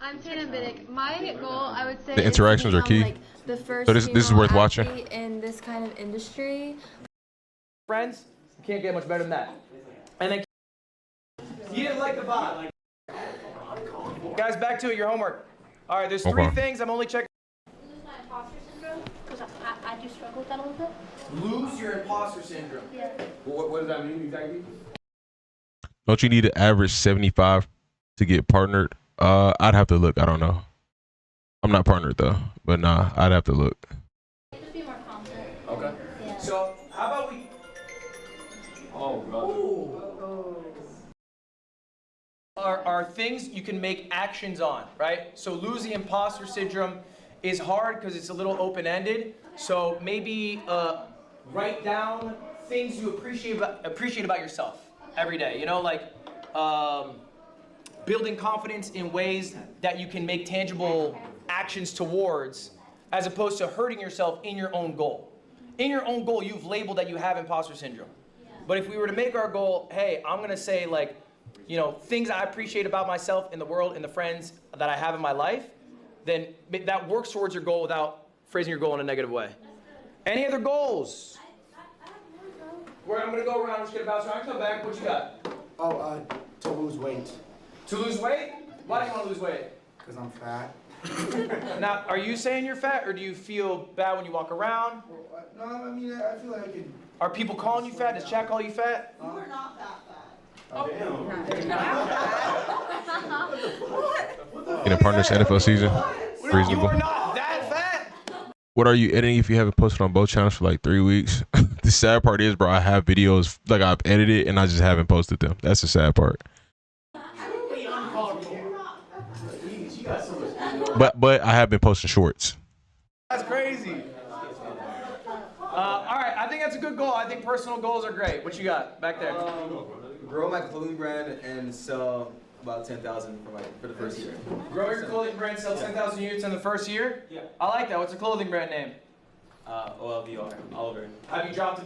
Speaker 7: I'm Tana Biddick. My goal, I would say,
Speaker 3: The interactions
Speaker 7: is
Speaker 3: are
Speaker 7: to become,
Speaker 3: key.
Speaker 7: like, the first
Speaker 3: So this is
Speaker 7: female
Speaker 3: worth watching.
Speaker 7: athlete in this kind of industry.
Speaker 2: Friends, you can't get much better than that. And then... You didn't like the vibe. Guys, back to it, your homework. All right, there's 3
Speaker 3: Okay.
Speaker 2: things I'm only checking.
Speaker 9: Lose my imposter syndrome. Because I do struggle with that a little bit.
Speaker 2: Lose your imposter syndrome.
Speaker 9: Yeah.
Speaker 5: What does that mean exactly?
Speaker 3: Don't you need to average 75 to get partnered? I'd have to look. I don't know. I'm not partnered though, but nah, I'd have to look.
Speaker 9: Like just be more confident.
Speaker 5: Okay.
Speaker 9: Yeah.
Speaker 2: So, how about we...
Speaker 5: Oh, brother.
Speaker 2: Are things you can make actions on, right? So lose the imposter syndrome is hard because it's a little open-ended. So maybe write down things you appreciate about yourself every day. You know, like building confidence in ways that you can make tangible actions towards, as opposed to hurting yourself in your own goal. In your own goal, you've labeled that you have imposter syndrome. But if we were to make our goal, hey, I'm gonna say like, you know, things I appreciate about myself in the world and the friends that I have in my life, then that works towards your goal without phrasing your goal in a negative way. Any other goals? I'm going to go around. I'm just going to bounce around. Come back. What you got?
Speaker 10: Oh, to lose weight.
Speaker 2: To lose weight? Why do you want to lose weight?
Speaker 10: Because I'm fat.
Speaker 2: Now, are you saying you're fat, or do you feel bad when you walk around?
Speaker 10: No, I mean, I feel like I can.
Speaker 2: Are people calling you fat? Does chat call you fat?
Speaker 6: You are not that fat.
Speaker 3: In a partner's NFL season,
Speaker 2: You
Speaker 3: reasonable.
Speaker 2: are not that fat?
Speaker 3: What are you editing if you haven't posted on both channels for like 3 weeks? The sad part is, bro, I have videos like I've edited and I just haven't posted them. That's the sad part. But I have been posting shorts.
Speaker 2: That's crazy. All right, I think that's a good goal. I think personal goals are great. What you got back there?
Speaker 11: Grow my clothing brand and sell about 10,000 for the first year.
Speaker 2: Grow your clothing brand, sell 10,000 units in the first year?
Speaker 11: Yeah.
Speaker 2: I like that. What's the clothing brand name?
Speaker 11: OLVR, Oliver.
Speaker 2: Have you dropped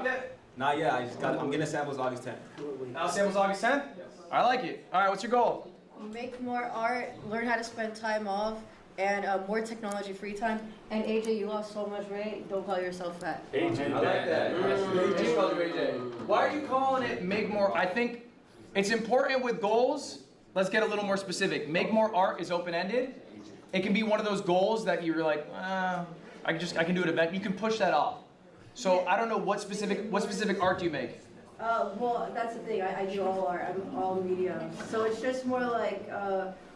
Speaker 2: yet?
Speaker 11: Not yet. I'm getting samples August 10th.
Speaker 2: Now samples August 10th? I like it. All right, what's your goal?
Speaker 1: Make more art, learn how to spend time off, and more technology free time. And AJ, you lost so much weight. Don't call yourself fat.
Speaker 2: AJ, I like that. AJ called you AJ. Why are you calling it make more? I think it's important with goals. Let's get a little more specific. Make more art is open-ended. It can be one of those goals that you're like, I can do it event. You can push that off. So I don't know what specific art do you make?
Speaker 1: Well, that's the thing. I do all art. I'm all media. So it's just more like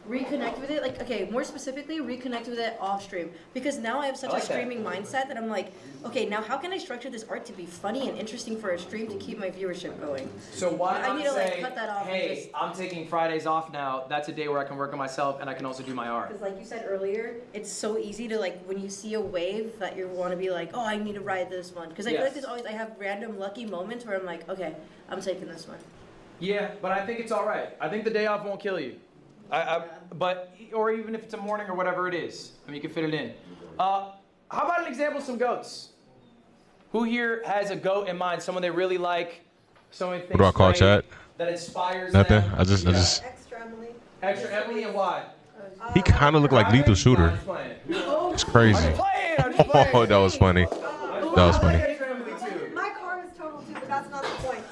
Speaker 1: reconnect with it. Like, okay, more specifically, reconnect with it off stream. Because now I have such a streaming mindset that I'm like, okay, now how can I structure this art to be funny and interesting for a stream to keep my viewership going?
Speaker 2: So why not
Speaker 1: I need to
Speaker 2: say,
Speaker 1: like cut that off.
Speaker 2: hey, I'm taking Fridays off now. That's a day where I can work on myself and I can also do my art.
Speaker 1: Because like you said earlier, it's so easy to like when you see a wave that you want to be like, oh, I need to ride this one. Because I feel like there's always I have random lucky moments where I'm like, okay, I'm taking this one.
Speaker 2: Yeah, but I think it's all right. I think the day off won't kill you. But or even if it's a morning or whatever it is, I mean, you can fit it in. How about an example of some goats? Who here has a goat in mind? Someone they really like? Someone they think
Speaker 3: What do I call chat?
Speaker 2: that inspires
Speaker 3: Nothing.
Speaker 2: them?
Speaker 3: I just.
Speaker 7: Extra Emily.
Speaker 2: Extra Emily, and why?
Speaker 3: He kind of looked like Lethal Shooter. It's crazy.
Speaker 2: I'm just playing.
Speaker 3: Oh, that was funny. That was funny.
Speaker 7: My car is total too, but that's not the point.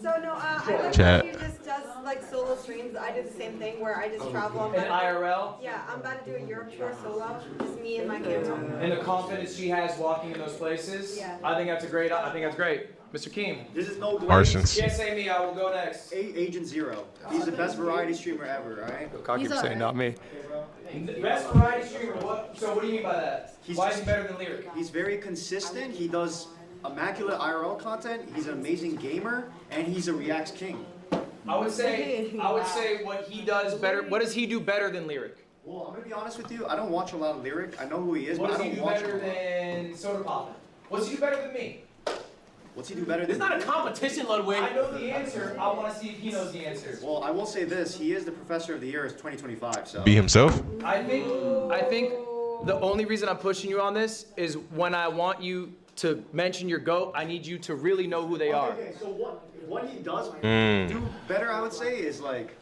Speaker 7: So no, I like
Speaker 3: Chat.
Speaker 7: how you just does like solo streams. I do the same thing where I just travel on
Speaker 2: In IRL?
Speaker 7: Yeah, I'm about to do a Europe tour solo. Just me and my camera.
Speaker 2: And the confidence she has walking in those places.
Speaker 7: Yeah.
Speaker 2: I think that's great. Mr. Keem.
Speaker 12: This is no
Speaker 3: Parsons.
Speaker 2: Can't say me, I will go next.
Speaker 12: Agent Zero. He's the best variety streamer ever, alright?
Speaker 11: Cocky for saying not me.
Speaker 2: Best variety streamer, what do you mean by that? Why is he better than Lyric?
Speaker 12: He's very consistent. He does immaculate IRL content. He's an amazing gamer, and he's a reacts king.
Speaker 2: I would say what he does better. What does he do better than Lyric?
Speaker 12: Well, I'm gonna be honest with you. I don't watch a lot of Lyric. I know who he is,
Speaker 2: What
Speaker 12: but
Speaker 2: does
Speaker 12: I
Speaker 2: he
Speaker 12: don't
Speaker 2: do
Speaker 12: watch
Speaker 2: better
Speaker 12: him.
Speaker 2: than Soda Pop? What's he do better than me?
Speaker 12: What's he do better than?
Speaker 8: It's not a competition, Ludwig.
Speaker 2: I know the answer. I want to see if he knows the answer.
Speaker 12: Well, I will say this. He is the professor of the year of 2025. So.
Speaker 3: Be himself.
Speaker 2: I think the only reason I'm pushing you on this is when I want you to mention your GOAT, I need you to really know who they are.
Speaker 12: Okay, so what he does do better, I would say, is like.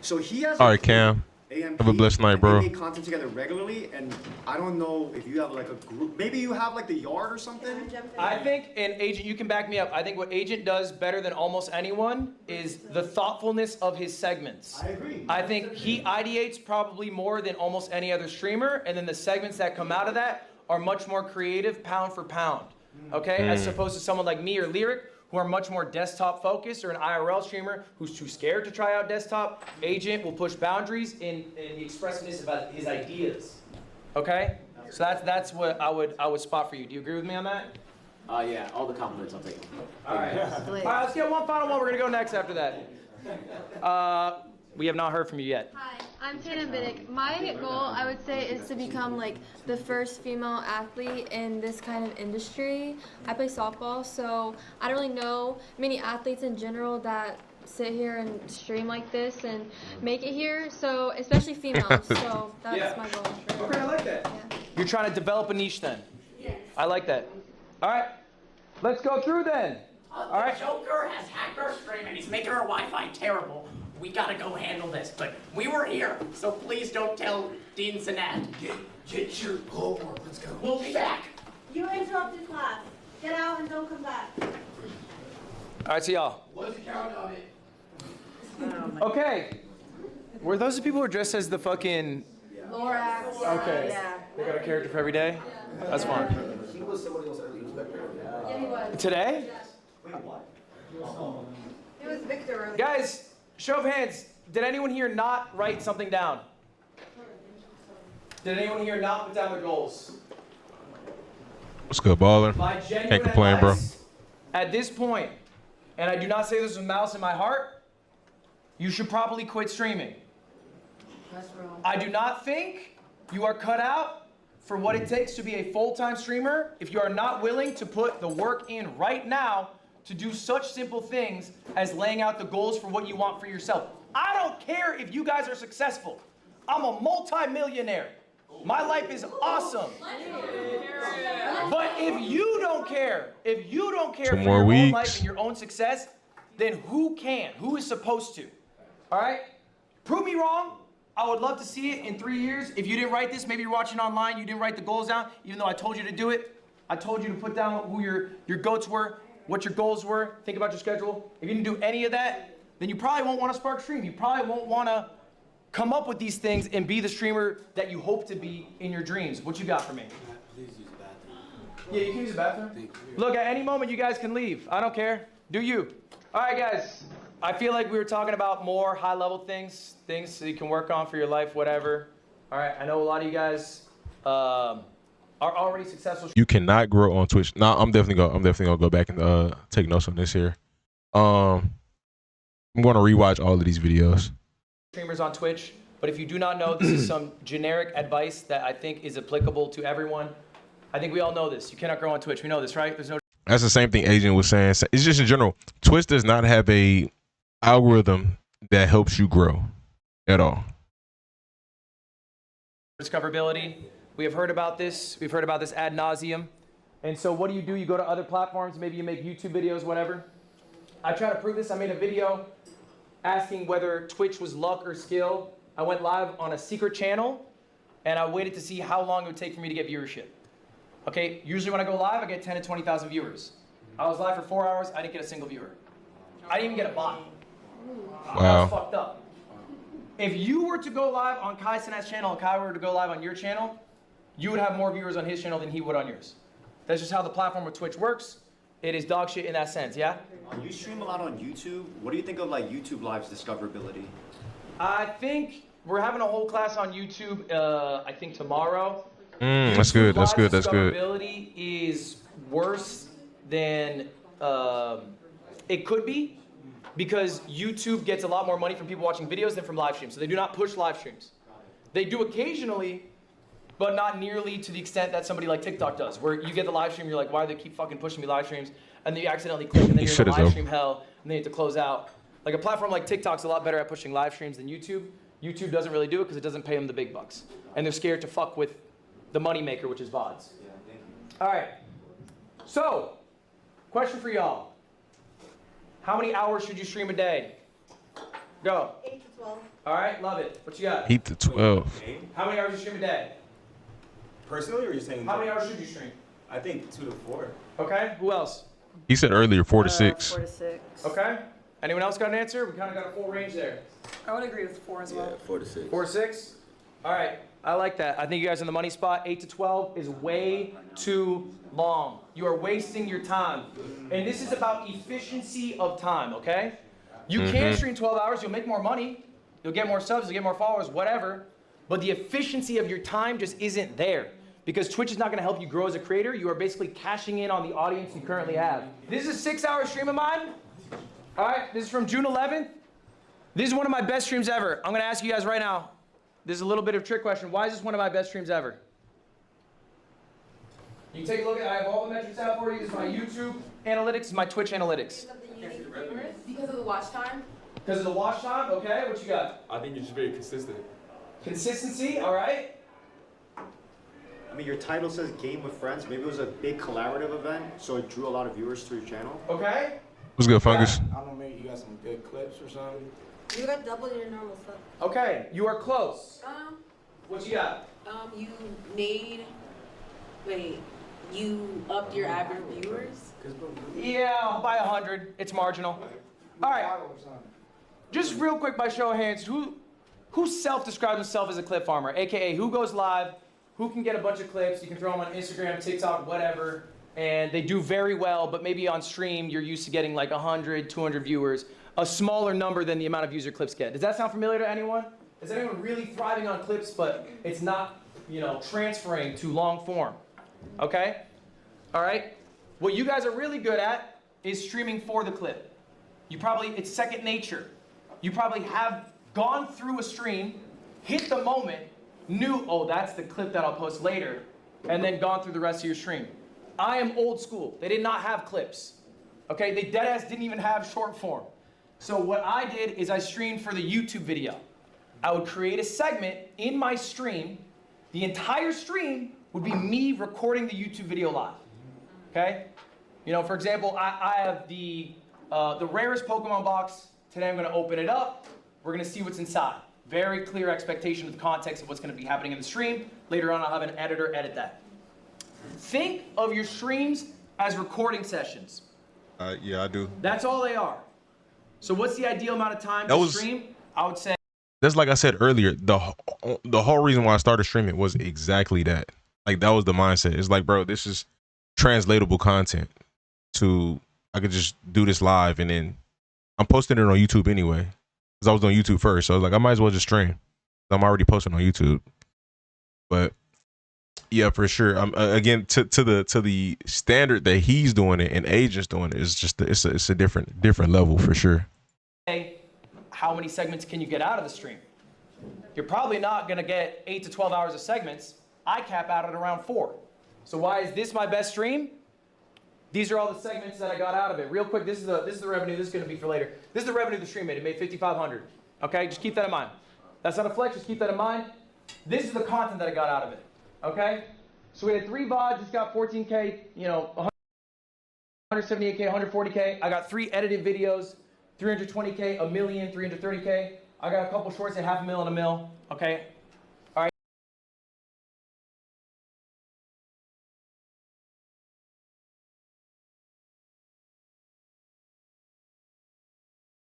Speaker 12: So he has.
Speaker 3: All right, Cam.
Speaker 12: AMP,
Speaker 3: Have a blessed night, bro.
Speaker 12: They make content together regularly, and I don't know if you have like a group. Maybe you have like the Yard or something.
Speaker 2: I think, and Agent, you can back me up. I think what Agent does better than almost anyone is the thoughtfulness of his segments.
Speaker 12: I agree.
Speaker 2: I think he ideates probably more than almost any other streamer, and then the segments that come out of that are much more creative, pound for pound. Okay, as opposed to someone like me or Lyric, who are much more desktop focused, or an IRL streamer who's too scared to try out desktop. Agent will push boundaries in the expressiveness about his ideas. Okay? So that's what I would spot for you. Do you agree with me on that?
Speaker 8: Yeah, all the compliments, I'll take them.
Speaker 2: All right. All right, let's get one final one. We're gonna go next after that. We have not heard from you yet.
Speaker 13: Hi, I'm Tana Biddick. My goal, I would say, is to become like the first female athlete in this kind of industry. I play softball, so I don't really know many athletes in general that sit here and stream like this and make it here, so especially females, so that's my goal.
Speaker 2: Okay, I like that.
Speaker 13: Yeah.
Speaker 2: You're trying to develop a niche then?
Speaker 13: Yes.
Speaker 2: I like that. All right, let's go through then.
Speaker 8: All right. The Joker has hacked our stream and he's making our Wi-Fi terrible. we gotta go handle this, but we were here, so please don't tell Dean Sinat.
Speaker 10: Get your homework. Let's go.
Speaker 8: We'll be back.
Speaker 7: You interrupted class. Get out and don't come back.
Speaker 2: All right, see y'all.
Speaker 10: What's the count on it?
Speaker 2: Okay. Were those the people who are dressed as the fucking...
Speaker 1: Lorax.
Speaker 2: Okay.
Speaker 1: Yeah.
Speaker 2: They got a character for every day? That's fun.
Speaker 4: He was somebody else earlier. He was back there.
Speaker 1: Yeah, he was.
Speaker 2: Today?
Speaker 7: It was Victor earlier.
Speaker 2: Guys, show of hands. Did anyone here not write something down? Did anyone here not put down their goals?
Speaker 3: What's good, baller?
Speaker 2: My genuine
Speaker 3: Can't complain, bro.
Speaker 2: advice, at this point, and I do not say this with malice in my heart, you should probably quit streaming.
Speaker 1: That's wrong.
Speaker 2: I do not think you are cut out for what it takes to be a full-time streamer if you are not willing to put the work in right now to do such simple things as laying out the goals for what you want for yourself. I don't care if you guys are successful. I'm a multi-millionaire. My life is awesome. But if you don't care for your own life and your own success, then who can? Who is supposed to? All right? Prove me wrong. I would love to see it in 3 years. If you didn't write this, maybe you're watching online, you didn't write the goals down, even though I told you to do it. I told you to put down who your goats were, what your goals were, think about your schedule. If you didn't do any of that, then you probably won't want to spark stream. You probably won't want to come up with these things and be the streamer that you hope to be in your dreams. What you got for me?
Speaker 8: Please use the bathroom.
Speaker 2: Yeah, you can use the bathroom. Look, at any moment you guys can leave. I don't care. Do you. All right, guys. I feel like we were talking about more high-level things so you can work on for your life, whatever. All right, I know a lot of you guys are already successful.
Speaker 3: You cannot grow on Twitch. No, I'm definitely gonna go back and take notes on this here. I'm gonna rewatch all of these videos.
Speaker 2: Streamers on Twitch, but if you do not know, this is some generic advice that I think is applicable to everyone. I think we all know this. You cannot grow on Twitch. We know this, right? There's no.
Speaker 3: That's the same thing Agent was saying. It's just in general. Twitch does not have a algorithm that helps you grow at all.
Speaker 2: Discoverability. We have heard about this. We've heard about this ad nauseum. And so what do? You go to other platforms. Maybe you make YouTube videos, whatever. I try to prove this. I made a video asking whether Twitch was luck or skill. I went live on a secret channel, and I waited to see how long it would take for me to get viewership. Okay, usually when I go live, I get 10 to 20,000 viewers. I was live for 4 hours. I didn't get a single viewer. I didn't even get a bot.
Speaker 3: Wow.
Speaker 2: That was fucked up. If you were to go live on Kai Sinat's channel and Kai were to go live on your channel, you would have more viewers on his channel than he would on yours. That's just how the platform of Twitch works. It is dog shit in that sense, yeah?
Speaker 12: You stream a lot on YouTube. What do you think of like YouTube Live's discoverability?
Speaker 2: I think we're having a whole class on YouTube, I think tomorrow.
Speaker 3: That's good. That's good. That's good.
Speaker 2: Discoverability is worse than it could be because YouTube gets a lot more money from people watching videos than from live streams. So they do not push live streams. They do occasionally, but not nearly to the extent that somebody like TikTok does, where you get the live stream, you're like, why do they keep fucking pushing me live streams? And then you accidentally click, and then you're in the live stream hell, and then you have to close out. Like a platform like TikTok's a lot better at pushing live streams than YouTube. YouTube doesn't really do it because it doesn't pay them the big bucks. And they're scared to fuck with the moneymaker, which is VODs. All right. So, question for y'all. How many hours should you stream a day? Go.
Speaker 7: 8 to 12.
Speaker 2: All right, love it. What you got?
Speaker 3: 8 to 12.
Speaker 2: How many hours do you stream a day?
Speaker 11: Personally, or are you saying?
Speaker 2: How many hours should you stream?
Speaker 11: I think 2 to 4.
Speaker 2: Okay, who else?
Speaker 3: He said earlier 4 to 6.
Speaker 1: 4 to 6.
Speaker 2: Okay. Anyone else got an answer? We kind of got a full range there.
Speaker 6: I would agree with 4 as well.
Speaker 4: Yeah, 4 to 6.
Speaker 2: 4 to 6? All right. I like that. I think you guys are in the money spot. 8 to 12 is way too long. You are wasting your time. And this is about efficiency of time, okay? You can stream 12 hours. You'll make more money. You'll get more subs. You'll get more followers, whatever. But the efficiency of your time just isn't there. Because Twitch is not going to help you grow as a creator. You are basically cashing in on the audience you currently have. This is a 6-hour stream of mine. All right. This is from June 11th. This is one of my best streams ever. I'm going to ask you guys right now. This is a little bit of a trick question. Why is this one of my best streams ever? You take a look at, I have all the metrics out for you. This is my YouTube analytics, this is my Twitch analytics.
Speaker 6: Because of the watch time?
Speaker 2: Because of the watch time, okay, what you got?
Speaker 5: I think you're just very consistent.
Speaker 2: Consistency, all right.
Speaker 12: I mean, your title says Game with Friends. Maybe it was a big collaborative event, so it drew a lot of viewers to your channel.
Speaker 2: Okay.
Speaker 3: What's good, Fungus?
Speaker 10: I don't know, maybe you got some good clips or something.
Speaker 7: You got double your normal stuff.
Speaker 2: Okay, you are close. What you got?
Speaker 6: You made, wait, you upped your average viewers?
Speaker 2: Yeah, by 100. It's marginal. All right. Just real quick, by show of hands, who self-describes himself as a clip farmer? AKA, who goes live, who can get a bunch of clips, you can throw them on Instagram, TikTok, whatever, and they do very well, but maybe on stream, you're used to getting like 100, 200 viewers, a smaller number than the amount of views your clips get. Does that sound familiar to anyone? Is anyone really thriving on clips, but it's not, transferring to long form? Okay? All right? What you guys are really good at is streaming for the clip. It's second nature. You probably have gone through a stream, hit the moment, knew, oh, that's the clip that I'll post later, and then gone through the rest of your stream. I am old school. They did not have clips. Okay? They deadass didn't even have short form. So what I did is I streamed for the YouTube video. I would create a segment in my stream. The entire stream would be me recording the YouTube video live. Okay? For example, I have the rarest Pokemon box. Today I'm going to open it up. We're going to see what's inside. Very clear expectation of the context of what's going to be happening in the stream. Later on, I'll have an editor edit that. Think of your streams as recording sessions.
Speaker 3: Yeah, I do.
Speaker 2: That's all they are. So what's the ideal amount of time to stream? I would say.
Speaker 3: That's like I said earlier. The whole reason why I started streaming was exactly that. Like, that was the mindset. It's like, bro, this is translatable content to, I could just do this live, and then I'm posting it on YouTube anyway, because I was on YouTube first. So I was like, I might as well just stream. I'm already posting on YouTube. But yeah, for sure. Again, to the standard that he's doing it and agents doing it, is just it's a different level for sure.
Speaker 2: How many segments can you get out of the stream? You're probably not going to get 8 to 12 hours of segments. I cap out at around 4. So why is this my best stream? These are all the segments that I got out of it. Real quick, this is the revenue. This is going to be for later. This is the revenue the stream made. It made $5,500. Okay, just keep that in mind. That's not a flex. Just keep that in mind. This is the content that I got out of it. Okay, so we had 3 VODs. It's got 14K. 178K, 140K. I got 3 edited videos. 320K, $1 million, 330K. I got a couple shorts at $500,000 and $1 million. Okay. All right.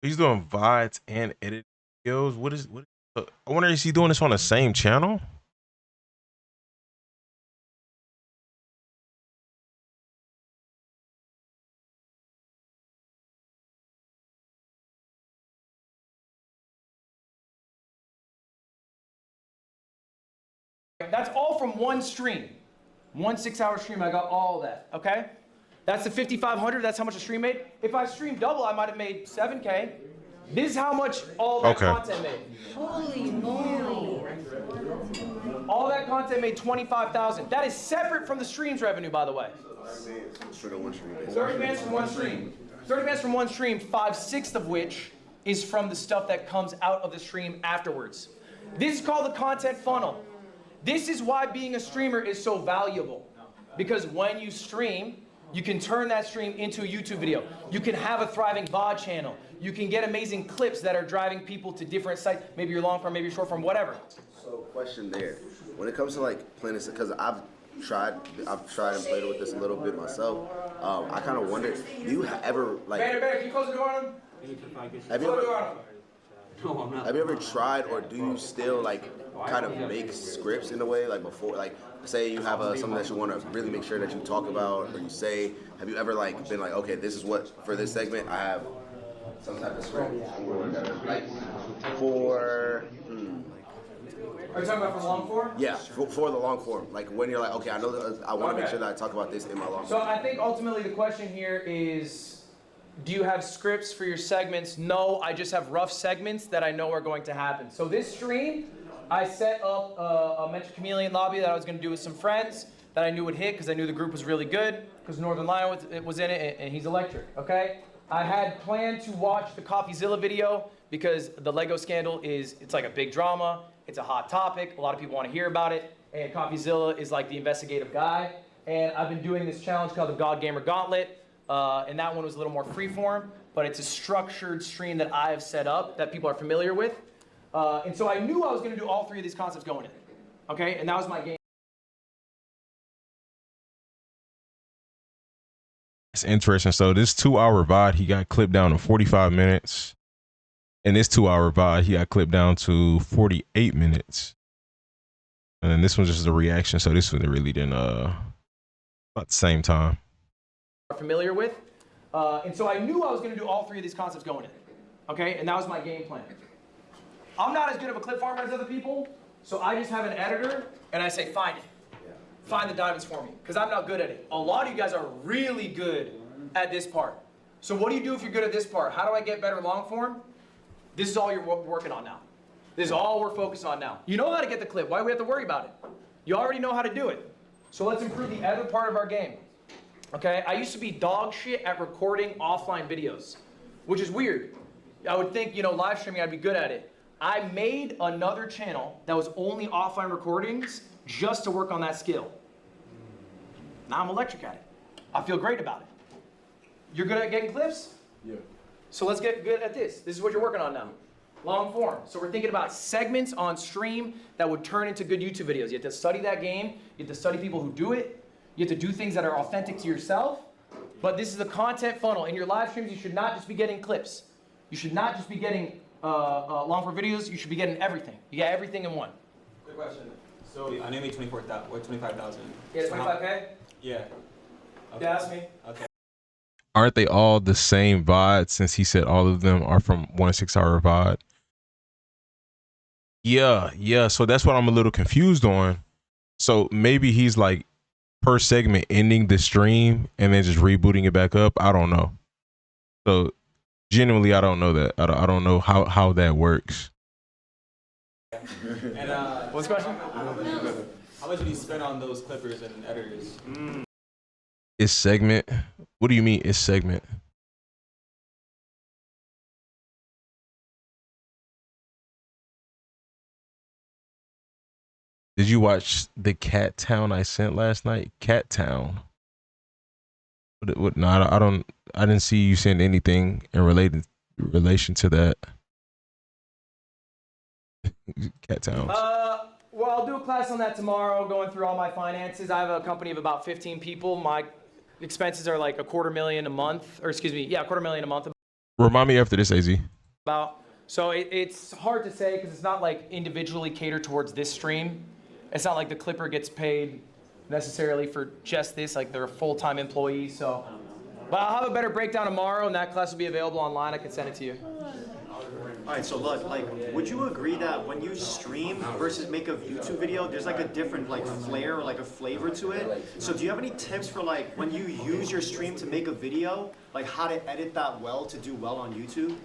Speaker 3: He's doing VODs and edit videos. What? I wonder, is he doing this on the same channel?
Speaker 2: That's all from one stream. One 6-hour stream, I got all of that, okay? That's the $5,500, that's how much the stream made. If I streamed double, I might have made $7K. This is how much all that content made.
Speaker 1: Holy moly.
Speaker 2: All that content made $25,000. That is separate from the stream's revenue, by the way. 30 bands from one stream. 30 bands from one stream, 5/6 of which is from the stuff that comes out of the stream afterwards. This is called the content funnel. This is why being a streamer is so valuable. Because when you stream, you can turn that stream into a YouTube video. You can have a thriving VOD channel. You can get amazing clips that are driving people to different sites. Maybe your long form, maybe your short form, whatever.
Speaker 4: So question there. When it comes to like planning, because I've tried and played with this a little bit myself. I kind of wonder, do you ever like...
Speaker 2: Banner, can you close the door on him?
Speaker 4: Have you ever tried, or do you still like kind of make scripts in a way, like before, like say you have something that you want to really make sure that you talk about or you say? Have you ever like been like, okay, this is what for this segment I have some type of script, like for?
Speaker 2: Are you talking about for long form?
Speaker 4: Yeah, for the long form. Like when you're like, okay, I know that I want to make sure that I talk about this in my long form.
Speaker 2: So I think ultimately the question here is, do you have scripts for your segments? No, I just have rough segments that I know are going to happen. So this stream, I set up a Metro Chameleon lobby that I was going to do with some friends that I knew would hit because I knew the group was really good because Northern Lion was in it and he's electric, okay? I had planned to watch the CoffeeZilla video because the Lego scandal it's like a big drama. It's a hot topic. A lot of people want to hear about it. And CoffeeZilla is like the investigative guy. And I've been doing this challenge called the God Gamer Gauntlet. And that one was a little more freeform. but it's a structured stream that I have set up that people are familiar with. And so I knew I was going to do all three of these concepts going in. Okay, and that was my game.
Speaker 3: It's interesting. So this 2-hour VOD, he got clipped down to 45 minutes. And this 2-hour VOD, he got clipped down to 48 minutes. And then this one's just a reaction. So this one really didn't, about the same time.
Speaker 2: Familiar with. And so I knew I was going to do all three of these concepts going in. Okay, and that was my game plan. I'm not as good of a clip farmer as other people, so I just have an editor and I say, find it. Find the diamonds for me, because I'm not good at it. A lot of you guys are really good at this part. So what do you do if you're good at this part? How do I get better long form? This is all you're working on now. This is all we're focused on now. You know how to get the clip. Why do we have to worry about it? You already know how to do it. So let's improve the other part of our game. Okay, I used to be dog shit at recording offline videos, which is weird. I would think, you know, live streaming, I'd be good at it. I made another channel that was only offline recordings just to work on that skill. Now I'm electric at it. I feel great about it. You're good at getting clips? Yeah. So let's get good at this. This is what you're working on now. Long form. So we're thinking about segments on stream that would turn into good YouTube videos. You have to study that game. You have to study people who do it. You have to do things that are authentic to yourself. But this is a content funnel. In your live streams, you should not just be getting clips. You should not just be getting long form videos. You should be getting everything. You get everything in one.
Speaker 11: Good question. So I know you made 25,000.
Speaker 2: Yeah, 25K?
Speaker 11: Yeah. Okay.
Speaker 2: Yeah, that's me.
Speaker 11: Okay.
Speaker 3: Aren't they all the same VOD, since he said all of them are from 1 6-hour VOD? Yeah. So that's what I'm a little confused on. So maybe he's like per segment ending the stream and then just rebooting it back up. I don't know. So genuinely, I don't know that. I don't know how that works.
Speaker 11: And
Speaker 2: what's the question?
Speaker 11: How much did you spend on those clippers and editors?
Speaker 3: It's segment. What do you mean it's segment? Did you watch the Cat Town I sent last night? Cat Town. What? No, I don't. I didn't see you send anything in relation to that. Cat Town.
Speaker 2: Well, I'll do a class on that tomorrow, going through all my finances. I have a company of about 15 people. My expenses are like $250,000 a month, or excuse me, yeah, $250,000 a month.
Speaker 3: Remind me after this, AZ.
Speaker 2: So it's hard to say because it's not like individually catered towards this stream. It's not like the clipper gets paid necessarily for just this, like they're a full-time employee. So, but I'll have a better breakdown tomorrow, and that class will be available online. I can send it to you.
Speaker 12: All right, so look, like, would you agree that when you stream versus make a YouTube video, there's like a different like flair or like a flavor to it? So do you have any tips for like when you use your stream to make a video, like how to edit that well to do well on YouTube?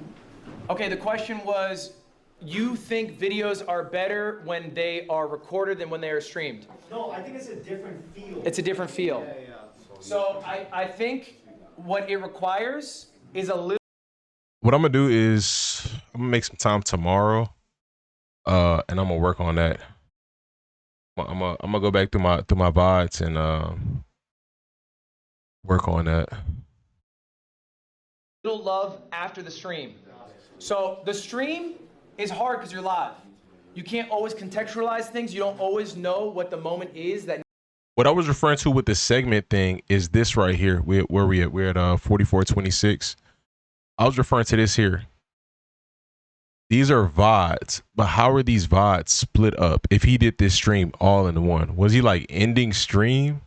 Speaker 2: Okay, the question was, you think videos are better when they are recorded than when they are streamed?
Speaker 12: No, I think it's a different feel.
Speaker 2: It's a different feel.
Speaker 12: Yeah.
Speaker 2: So I think what it requires is a little.
Speaker 3: What I'm gonna do is I'm gonna make some time tomorrow, and I'm gonna work on that. I'm gonna go back through my VODs and work on that.
Speaker 2: Little love after the stream. So the stream is hard because you're live. You can't always contextualize things. You don't always know what the moment is that.
Speaker 3: What I was referring to with the segment thing is this right here. Where we at? We're at 44:26. I was referring to this here. These are VODs, but how are these VODs split up? If he did this stream all in one, was he like ending stream?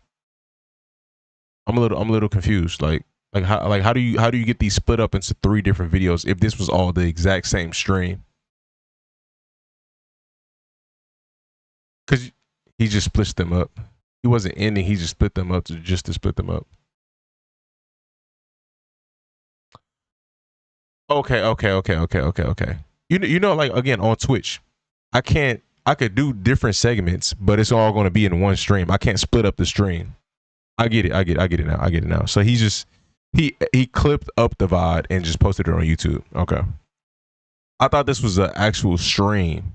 Speaker 3: I'm a little confused. Like how do you get these split up into 3 different videos if this was all the exact same stream? Because he just splits them up. He wasn't ending. He just split them up to split them up. Okay. You know, like again on Twitch, I could do different segments, but it's all going to be in one stream. I can't split up the stream. I get it now. So he clipped up the VOD and just posted it on YouTube. Okay. I thought this was an actual stream.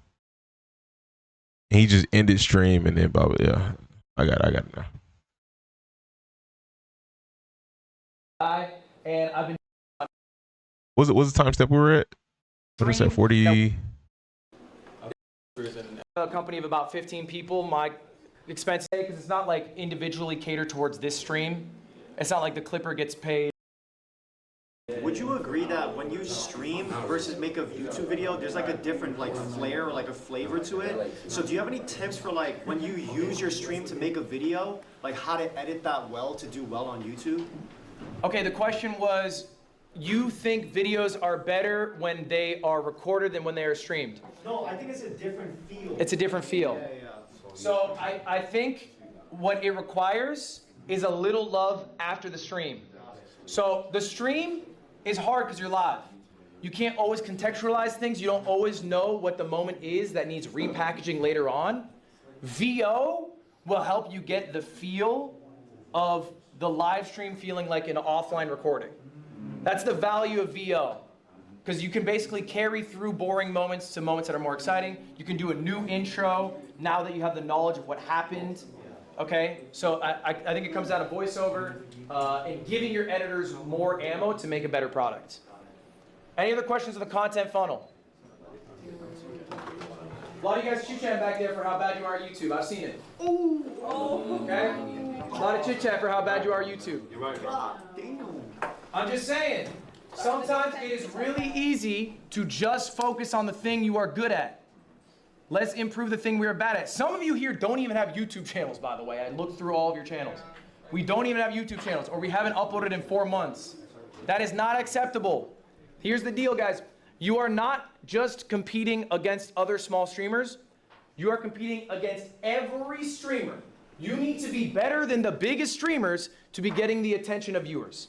Speaker 3: And he just ended stream and then blah, blah, yeah. I got it now.
Speaker 2: And I've been
Speaker 3: What's the time step we were at? What is that? 40.
Speaker 2: A company of about 15 people. My expense, because it's not like individually catered towards this stream. It's not like the clipper gets paid.
Speaker 12: Would you agree that when you stream versus make a YouTube video, there's like a different like flair or like a flavor to it? So do you have any tips for like when you use your stream to make a video, like how to edit that well to do well on YouTube?
Speaker 2: Okay, the question was, you think videos are better when they are recorded than when they are streamed?
Speaker 12: No, I think it's a different feel.
Speaker 2: It's a different feel.
Speaker 12: Yeah.
Speaker 2: So I think what it requires is a little love after the stream. So the stream is hard because you're live. You can't always contextualize things. You don't always know what the moment is that needs repackaging later on. VO will help you get the feel of the live stream feeling like an offline recording. That's the value of VO. Because you can basically carry through boring moments to moments that are more exciting. You can do a new intro now that you have the knowledge of what happened. Okay, so I think it comes down to voiceover and giving your editors more ammo to make a better product. Any other questions on the content funnel? A lot of you guys chit-chatting back there for how bad you are at YouTube. I've seen it. Ooh. Okay? A lot of chit-chat for how bad you are at YouTube.
Speaker 5: You're right,
Speaker 2: I'm just saying, sometimes it is really easy to just focus on the thing you are good at. Let's improve the thing we are bad at. Some of you here don't even have YouTube channels, by the way. I looked through all of your channels. We don't even have YouTube channels, or we haven't uploaded in 4 months. That is not acceptable. Here's the deal, guys. You are not just competing against other small streamers. You are competing against every streamer. You need to be better than the biggest streamers to be getting the attention of viewers.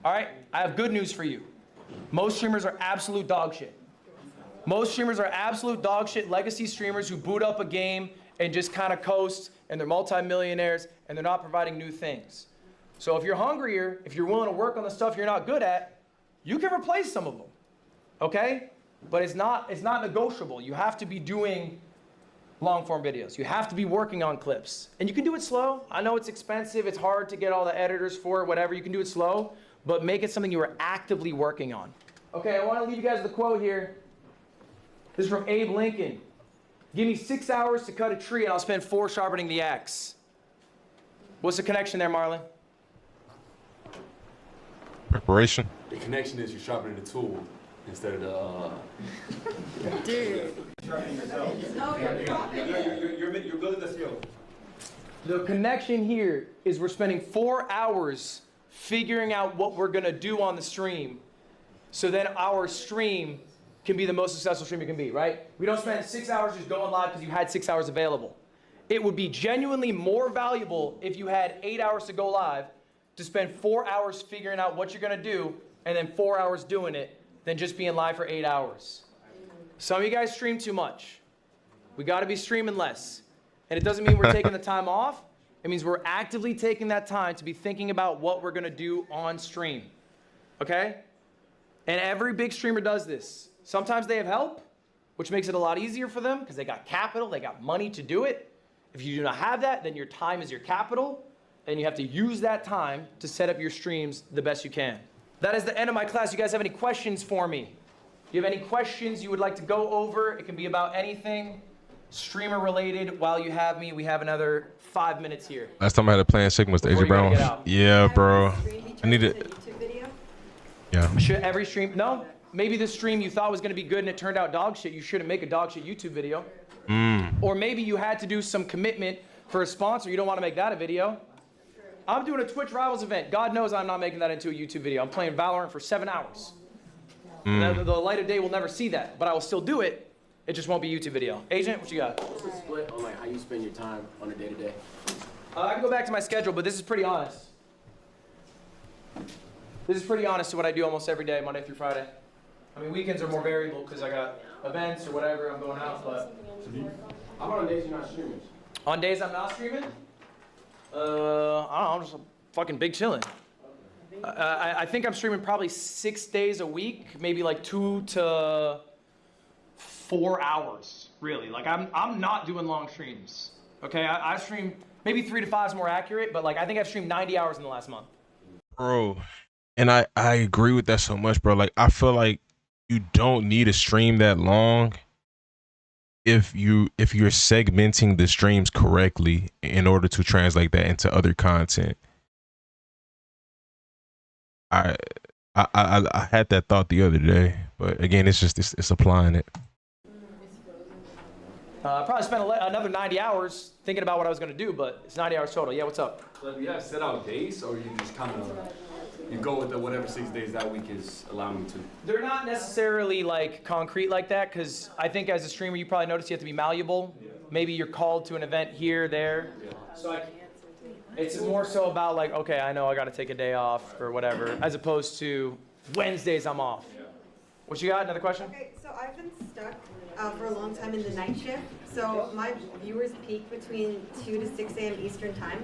Speaker 2: All right? I have good news for you. Most streamers are absolute dog shit. Most streamers are absolute dog shit legacy streamers who boot up a game and just kind of coast, and they're multimillionaires, and they're not providing new things. So if you're hungrier, if you're willing to work on the stuff you're not good at, you can replace some of them, okay? But it's not negotiable. You have to be doing long-form videos. You have to be working on clips. And you can do it slow. I know it's expensive. It's hard to get all the editors for it, whatever. You can do it slow, but make it something you are actively working on. Okay, I want to leave you guys with a quote here. This is from Abe Lincoln. Give me 6 hours to cut a tree and I'll spend 4 sharpening the axe. What's the connection there, Marlon?
Speaker 3: Preparation.
Speaker 5: The connection is you're sharpening the tool instead of the.
Speaker 13: Dude.
Speaker 11: You're building the skill.
Speaker 2: The connection here is we're spending 4 hours figuring out what we're going to do on the stream so then our stream can be the most successful stream it can be, right? We don't spend 6 hours just going live because you had 6 hours available. It would be genuinely more valuable if you had 8 hours to go live to spend 4 hours figuring out what you're going to do and then 4 hours doing it than just being live for 8 hours. Some of you guys stream too much. We got to be streaming less. And it doesn't mean we're taking the time off. It means we're actively taking that time to be thinking about what we're going to do on stream. Okay? And every big streamer does this. Sometimes they have help, which makes it a lot easier for them because they got capital, they got money to do it. If you do not have that, then your time is your capital, and you have to use that time to set up your streams the best you can. That is the end of my class. You guys have any questions for me? Do you have any questions you would like to go over? It can be about anything streamer related. While you have me, we have another 5 minutes here.
Speaker 3: Last time I had a plan sick was the AJ Brown. Yeah, bro. I need it. Yeah.
Speaker 2: Should every stream? No. Maybe this stream you thought was going to be good and it turned out dog shit. You shouldn't make a dog shit YouTube video. Or maybe you had to do some commitment for a sponsor. You don't want to make that a video. I'm doing a Twitch Rivals event. God knows I'm not making that into a YouTube video. I'm playing Valorant for 7 hours. The light of day will never see that, but I will still do it. It just won't be a YouTube video. Agent, what you got?
Speaker 8: What's the split on like how you spend your time on a day-to-day?
Speaker 2: I can go back to my schedule, but this is pretty honest. This is pretty honest to what I do almost every day, Monday through Friday. I mean, weekends are more variable because I got events or whatever, I'm going out, but...
Speaker 8: How about on days you're not streaming?
Speaker 2: On days I'm not streaming? I don't know, I'm just fucking big chilling. I think I'm streaming probably 6 days a week, maybe like 2 to 4 hours, really. Like, I'm not doing long streams, okay? I stream, maybe 3 to 5 is more accurate, but like, I think I've streamed 90 hours in the last month.
Speaker 3: Bro, And I agree with that so much, bro. Like I feel like you don't need a stream that long if you're segmenting the streams correctly in order to translate that into other content. I had that thought the other day, but again, it's applying it.
Speaker 2: I probably spent another 90 hours thinking about what I was gonna do, but it's 90 hours total. Yeah, what's up?
Speaker 5: So do you have set out days, or you just kind of you go with the whatever 6 days that week is allowing you to?
Speaker 2: They're not necessarily like concrete like that, because I think as a streamer, you probably notice you have to be malleable. Maybe you're called to an event here, there. So it's more so about like, okay, I know I got to take a day off or whatever, as opposed to Wednesdays I'm off. What you got? Another question?
Speaker 7: Okay, so I've been stuck for a long time in the night shift. So my viewers peak between 2 to 6 a.m. Eastern time.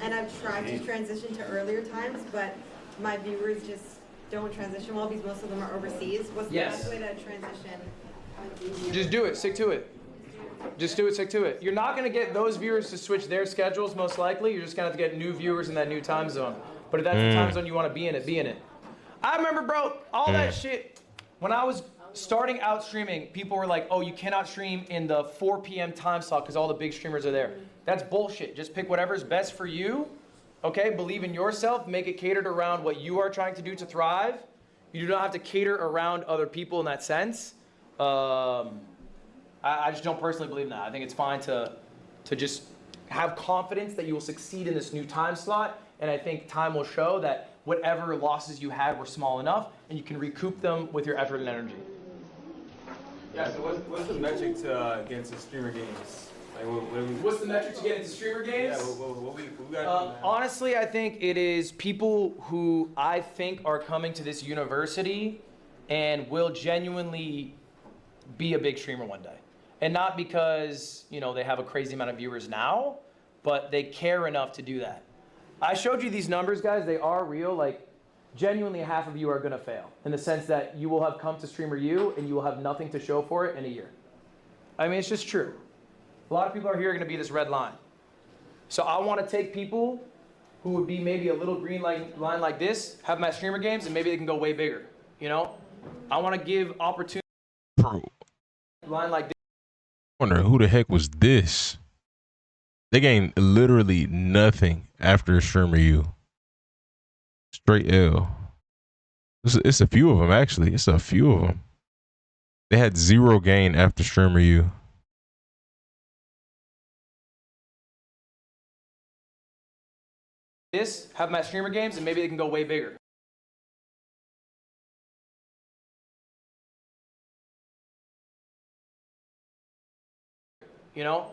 Speaker 7: And I've tried to transition to earlier times, but my viewers just don't transition well because most of them are overseas. What's the best way to transition?
Speaker 2: Just do it. Stick to it. Just do it. Stick to it. You're not going to get those viewers to switch their schedules, most likely. You're just going to have to get new viewers in that new time zone. But if that's the time zone you want to be in it, be in it. I remember, bro, all that shit. When I was starting out streaming, people were like, oh, you cannot stream in the 4 p.m. time slot because all the big streamers are there. That's bullshit. Just pick whatever's best for you. Okay? Believe in yourself. Make it catered around what you are trying to do to thrive. You do not have to cater around other people in that sense. I just don't personally believe in that. I think it's fine to just have confidence that you will succeed in this new time slot. And I think time will show that whatever losses you had were small enough, and you can recoup them with your effort and energy.
Speaker 11: Yeah, so what's the metric to get into streamer games? Like,
Speaker 2: What's the metric to get into streamer games?
Speaker 11: Yeah, what we got
Speaker 2: honestly, I think it is people who I think are coming to this university and will genuinely be a big streamer one day. And not because, you know, they have a crazy amount of viewers now, but they care enough to do that. I showed you these numbers, guys. They are real. Like, genuinely half of you are going to fail in the sense that you will have come to Streamer U and you will have nothing to show for it in a year. I mean, it's just true. A lot of people are here going to be this red line. So I want to take people who would be maybe a little green line like this, have them at Streamer Games, and maybe they can go way bigger. You know? I want to give opportunity. Line like this.
Speaker 3: I wonder who the heck was this? They gained literally nothing after Streamer U. Straight L. It's a few of them, actually. It's a few of them. They had 0 gain after Streamer U.
Speaker 2: This, have them at Streamer Games, and maybe they can go way bigger. You know,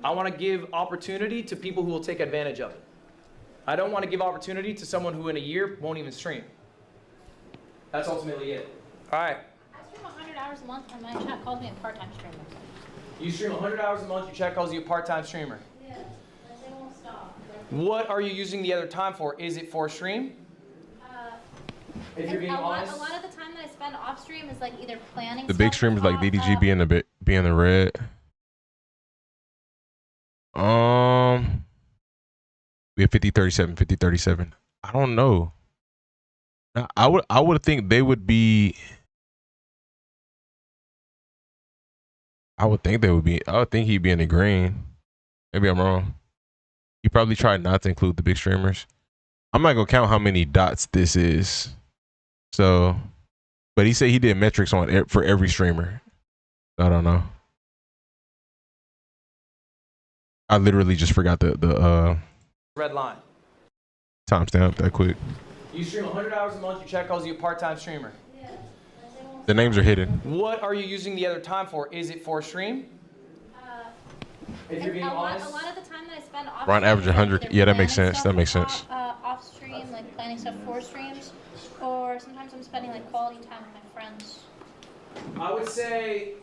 Speaker 2: I want to give opportunity to people who will take advantage of it. I don't want to give opportunity to someone who in a year won't even stream. That's ultimately it. All right.
Speaker 9: I stream 100 hours a month and my chat calls me a part-time streamer.
Speaker 2: You stream 100 hours a month, your chat calls you a part-time streamer.
Speaker 9: Yeah, they won't stop.
Speaker 2: What are you using the other time for? Is it for stream? If you're being honest.
Speaker 9: A lot of the time that I spend off stream is like either planning
Speaker 3: The big
Speaker 9: stuff
Speaker 3: streamers like
Speaker 9: off,
Speaker 3: DDG be in the red. We have 50-37, 50-37. I don't know. I would think they would be. I would think he'd be in the green. Maybe I'm wrong. He probably tried not to include the big streamers. I'm not gonna count how many dots this is. So, but he said he did metrics on for every streamer. I don't know. I literally just forgot the
Speaker 2: Red line.
Speaker 3: timestamp that quick.
Speaker 2: You stream 100 hours a month, your chat calls you a part-time streamer.
Speaker 3: The names are hidden.
Speaker 2: What are you using the other time for? Is it for stream? If you're being honest.
Speaker 9: A lot of the time that I spend off
Speaker 3: Around average 100. Yeah, that makes sense. That makes sense.
Speaker 9: Off stream, like planning stuff for streams, or sometimes I'm spending like quality time with my friends.
Speaker 2: I would say,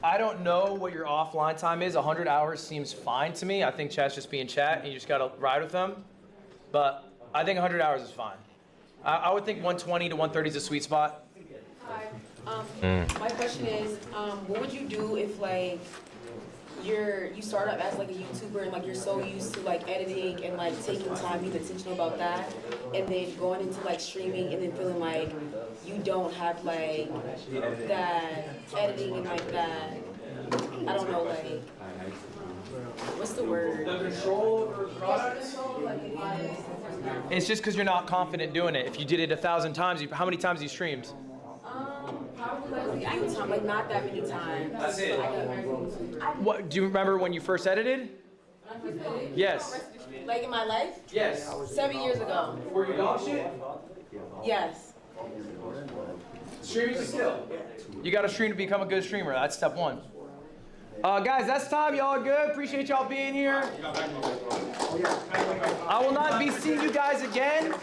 Speaker 2: I don't know what your offline time is. 100 hours seems fine to me. I think chat's just being chat, and you just gotta ride with them. But I think 100 hours is fine. I would think 120 to 130 is a sweet spot.
Speaker 6: Hi. My question is, what would you do if like you start up as like a YouTuber and like you're so used to like editing and like taking time, being intentional about that, and then going into like streaming and then feeling like you don't have like that editing and like that, I don't know, like, what's the word?
Speaker 2: The control over process? It's just because you're not confident doing it. If you did it 1,000 times, how many times you streamed?
Speaker 6: Probably a few times, like not that many times.
Speaker 2: That's it. What, do you remember when you first edited? Yes.
Speaker 6: Like in my life?
Speaker 2: Yes.
Speaker 6: 7 years ago.
Speaker 2: Were you dog shit?
Speaker 6: Yes.
Speaker 2: Streaming is skill. You got to stream to become a good streamer. That's step one. Guys, that's time. Y'all good? Appreciate y'all being here. I will not be seeing you guys again.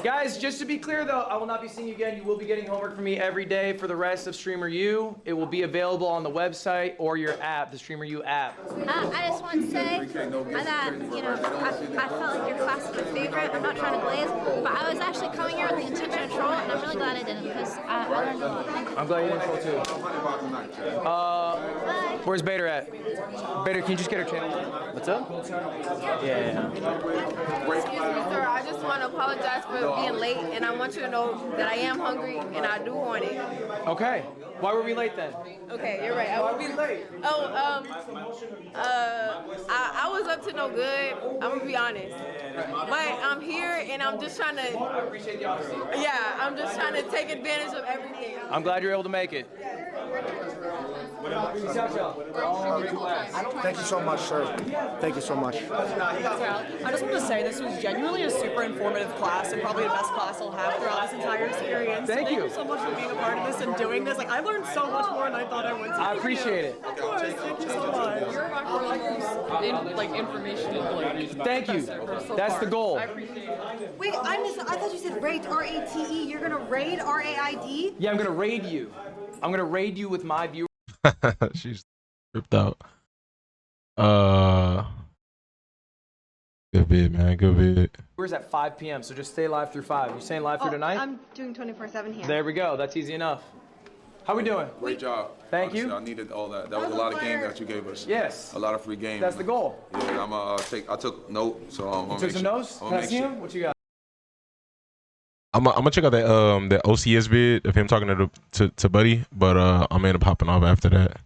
Speaker 2: Guys, just to be clear though, I will not be seeing you again. You will be getting homework from me every day for the rest of Streamer U. It will be available on the website or your app, the Streamer U app.
Speaker 14: I just want to say that, I felt like your class was my favorite. I'm not trying to glaze, but I was actually coming here with the intention of troll, and I'm really glad I didn't, because I learned a lot.
Speaker 2: I'm glad you didn't troll too. Where's Bader at? Bader, can you just get her channel? What's up? Yeah.
Speaker 15: Excuse me, sir. I just want to apologize for being late, and I want you to know that I am hungry, and I do want it.
Speaker 2: Okay. Why were we late then?
Speaker 15: Okay, you're right. I will be late. Oh, I was up to no good. I'm gonna be honest, but I'm here, and I'm just trying to.
Speaker 2: I appreciate the honesty.
Speaker 15: Yeah, I'm just trying to take advantage of everything.
Speaker 2: I'm glad you're able to make it.
Speaker 16: Thank you so much, sir. Thank you so much.
Speaker 17: I just want to say this was genuinely a super informative class and probably the best class I'll have throughout this entire experience.
Speaker 2: Thank you.
Speaker 17: So much for being a part of this and doing this. Like, I learned so much more than I thought I would. So
Speaker 2: I appreciate it.
Speaker 17: Of course, thank you so much. You're my information.
Speaker 2: Thank you. That's the goal.
Speaker 1: Wait, I thought you said rate, R-A-T-E. You're gonna raid, R-A-I-D?
Speaker 2: Yeah, I'm gonna raid you. I'm gonna raid you with my viewers.
Speaker 3: She's ripped out. Good vid, man. Good vid.
Speaker 2: Viewers at 5 p.m. So just stay live through 5. You staying live through tonight?
Speaker 7: I'm doing 24/7 here.
Speaker 2: There we go. That's easy enough. How we doing?
Speaker 18: Great job.
Speaker 2: Thank
Speaker 18: Honestly,
Speaker 2: you.
Speaker 18: I needed all that. That was a lot of game that you gave us.
Speaker 2: Yes.
Speaker 18: A lot of free game.
Speaker 2: That's the goal.
Speaker 18: Yeah, I took note, so I'm gonna
Speaker 2: You took
Speaker 18: make
Speaker 2: some
Speaker 18: sure.
Speaker 2: notes?
Speaker 18: I'm
Speaker 2: Can I
Speaker 18: gonna
Speaker 2: see
Speaker 18: make
Speaker 2: him? What you got?
Speaker 3: I'm gonna check out that OCS vid of him talking to Buddy, but I'm gonna end up hopping off after that.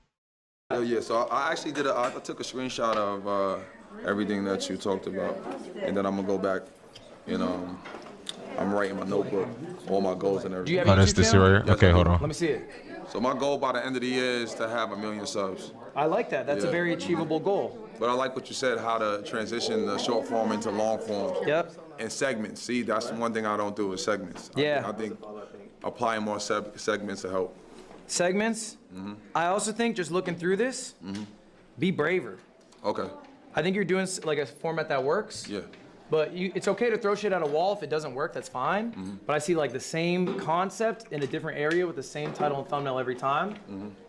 Speaker 18: Yeah. So I actually did. I took a screenshot of everything that you talked about, and then I'm gonna go back. I'm writing my notebook, all my goals and everything.
Speaker 3: Oh, that's this right here?
Speaker 18: Yes,
Speaker 3: Okay,
Speaker 18: I do.
Speaker 3: hold on.
Speaker 2: Let me see it.
Speaker 18: So my goal by the end of the year is to have 1 million subs.
Speaker 2: I like that. That's a
Speaker 18: Yeah.
Speaker 2: very achievable goal.
Speaker 18: But I like what you said, how to transition the short form into long form.
Speaker 2: Yep.
Speaker 18: And segments. See, that's one thing I don't do is segments.
Speaker 2: Yeah.
Speaker 18: I think applying more segments will help.
Speaker 2: Segments. I also think just looking through this, be braver.
Speaker 18: Okay.
Speaker 2: I think you're doing like a format that works.
Speaker 18: Yeah.
Speaker 2: But it's okay to throw shit at a wall. If it doesn't work, that's fine. But I see like the same concept in a different area with the same title and thumbnail every time.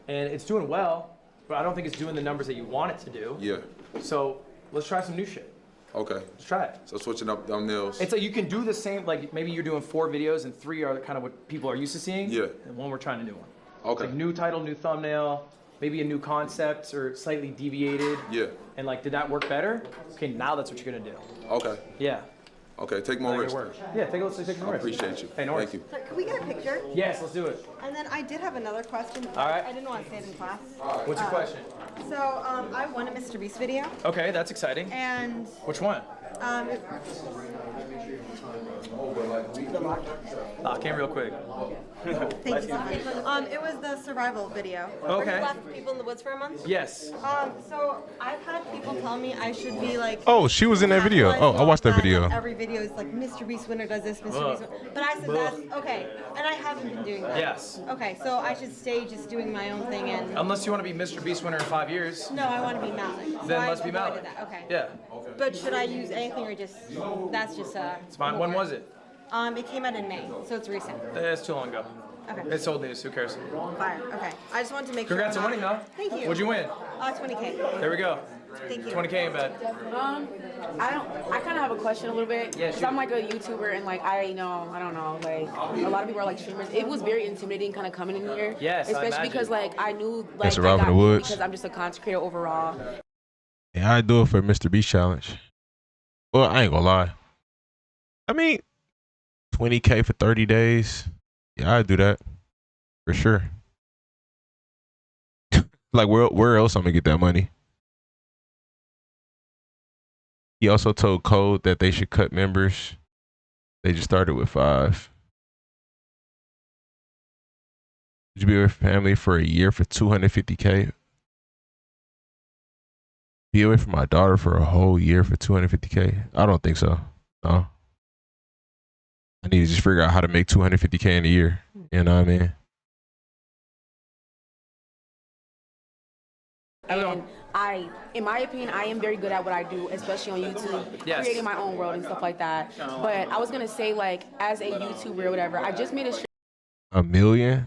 Speaker 2: And it's doing well, but I don't think it's doing the numbers that you want it to do.
Speaker 18: Yeah.
Speaker 2: So let's try some new shit.
Speaker 18: Okay.
Speaker 2: Let's try it.
Speaker 18: So switching up thumbnails.
Speaker 2: It's like you can do the same, like maybe you're doing 4 videos and 3 are kind of what people are used to seeing.
Speaker 18: Yeah.
Speaker 2: And 1 we're trying to do.
Speaker 18: Okay.
Speaker 2: It's like new title, new thumbnail, maybe a new concept or slightly deviated.
Speaker 18: Yeah.
Speaker 2: And like, did that work better? Okay, now that's what you're gonna do.
Speaker 18: Okay.
Speaker 2: Yeah.
Speaker 18: Okay, take
Speaker 2: I
Speaker 18: more
Speaker 2: think it
Speaker 18: risks.
Speaker 2: works. Yeah, take some
Speaker 18: I
Speaker 2: risks.
Speaker 18: appreciate you.
Speaker 2: Hey, no worries.
Speaker 18: Thank you.
Speaker 7: So, can we get a picture?
Speaker 2: Yes, let's do it.
Speaker 7: And then I did have another question. But
Speaker 2: All right.
Speaker 7: I didn't want to say it in class.
Speaker 2: What's your question?
Speaker 7: So I won a Mr. Beast video.
Speaker 2: Okay, that's exciting.
Speaker 7: And
Speaker 2: Which one? Came real quick.
Speaker 7: Thank you so much. It was the survival video.
Speaker 2: Okay.
Speaker 7: Where you left people in the woods for a month.
Speaker 2: Yes.
Speaker 7: So I've had people tell me I should be like.
Speaker 3: Oh, she was in that video. Oh, I watched that video.
Speaker 7: Every video is like Mr. Beast winner does this, Mr. Beast winner. But I said that's okay, and I haven't been doing that.
Speaker 2: Yes.
Speaker 7: Okay, so I should stay just doing my own thing and.
Speaker 2: Unless you want to be Mr. Beast winner in 5 years.
Speaker 7: No, I want to be Malik. So
Speaker 2: Then
Speaker 7: I
Speaker 2: let's be
Speaker 7: avoided
Speaker 2: Malik.
Speaker 7: that. Okay.
Speaker 2: Yeah.
Speaker 7: But should I use anything or just that's just
Speaker 2: It's fine. When was it?
Speaker 7: It came out in May, so it's recent.
Speaker 2: It's too long ago.
Speaker 7: Okay.
Speaker 2: It's old news. Who cares?
Speaker 7: Fire. Okay. I just wanted to make
Speaker 2: Congrats
Speaker 7: sure.
Speaker 2: on winning, though.
Speaker 7: Thank you.
Speaker 2: What'd you win?
Speaker 7: 20K.
Speaker 2: There we go.
Speaker 7: Thank you.
Speaker 2: 20K in bet.
Speaker 6: I kind of have a question a little bit.
Speaker 2: Yeah,
Speaker 6: Because
Speaker 2: sure.
Speaker 6: I'm like a YouTuber and like I don't know, like a lot of people are like streamers. It was very intimidating kind of coming in here.
Speaker 2: Yes, I
Speaker 6: especially
Speaker 2: imagine.
Speaker 6: because like I knew like
Speaker 3: That's
Speaker 6: they
Speaker 3: Robin
Speaker 6: got
Speaker 3: in the
Speaker 6: me
Speaker 3: Woods.
Speaker 6: because I'm just a content creator overall.
Speaker 3: Yeah, I do it for Mr. Beast challenge. Well, I ain't gonna lie. I mean, 20K for 30 days. Yeah, I'd do that for sure. Like, where else I'm gonna get that money? He also told Code that they should cut members. They just started with 5. Would you be with family for a year for 250K? Be away from my daughter for a whole year for 250K? I don't think so. No. I need to just figure out how to make 250K in a year. You know what I mean?
Speaker 6: And in my opinion, I am very good at what I do, especially on YouTube,
Speaker 2: Yes.
Speaker 6: creating my own world and stuff like that. But I was gonna say, like, as a YouTuber or whatever, I just made a
Speaker 3: $1 million?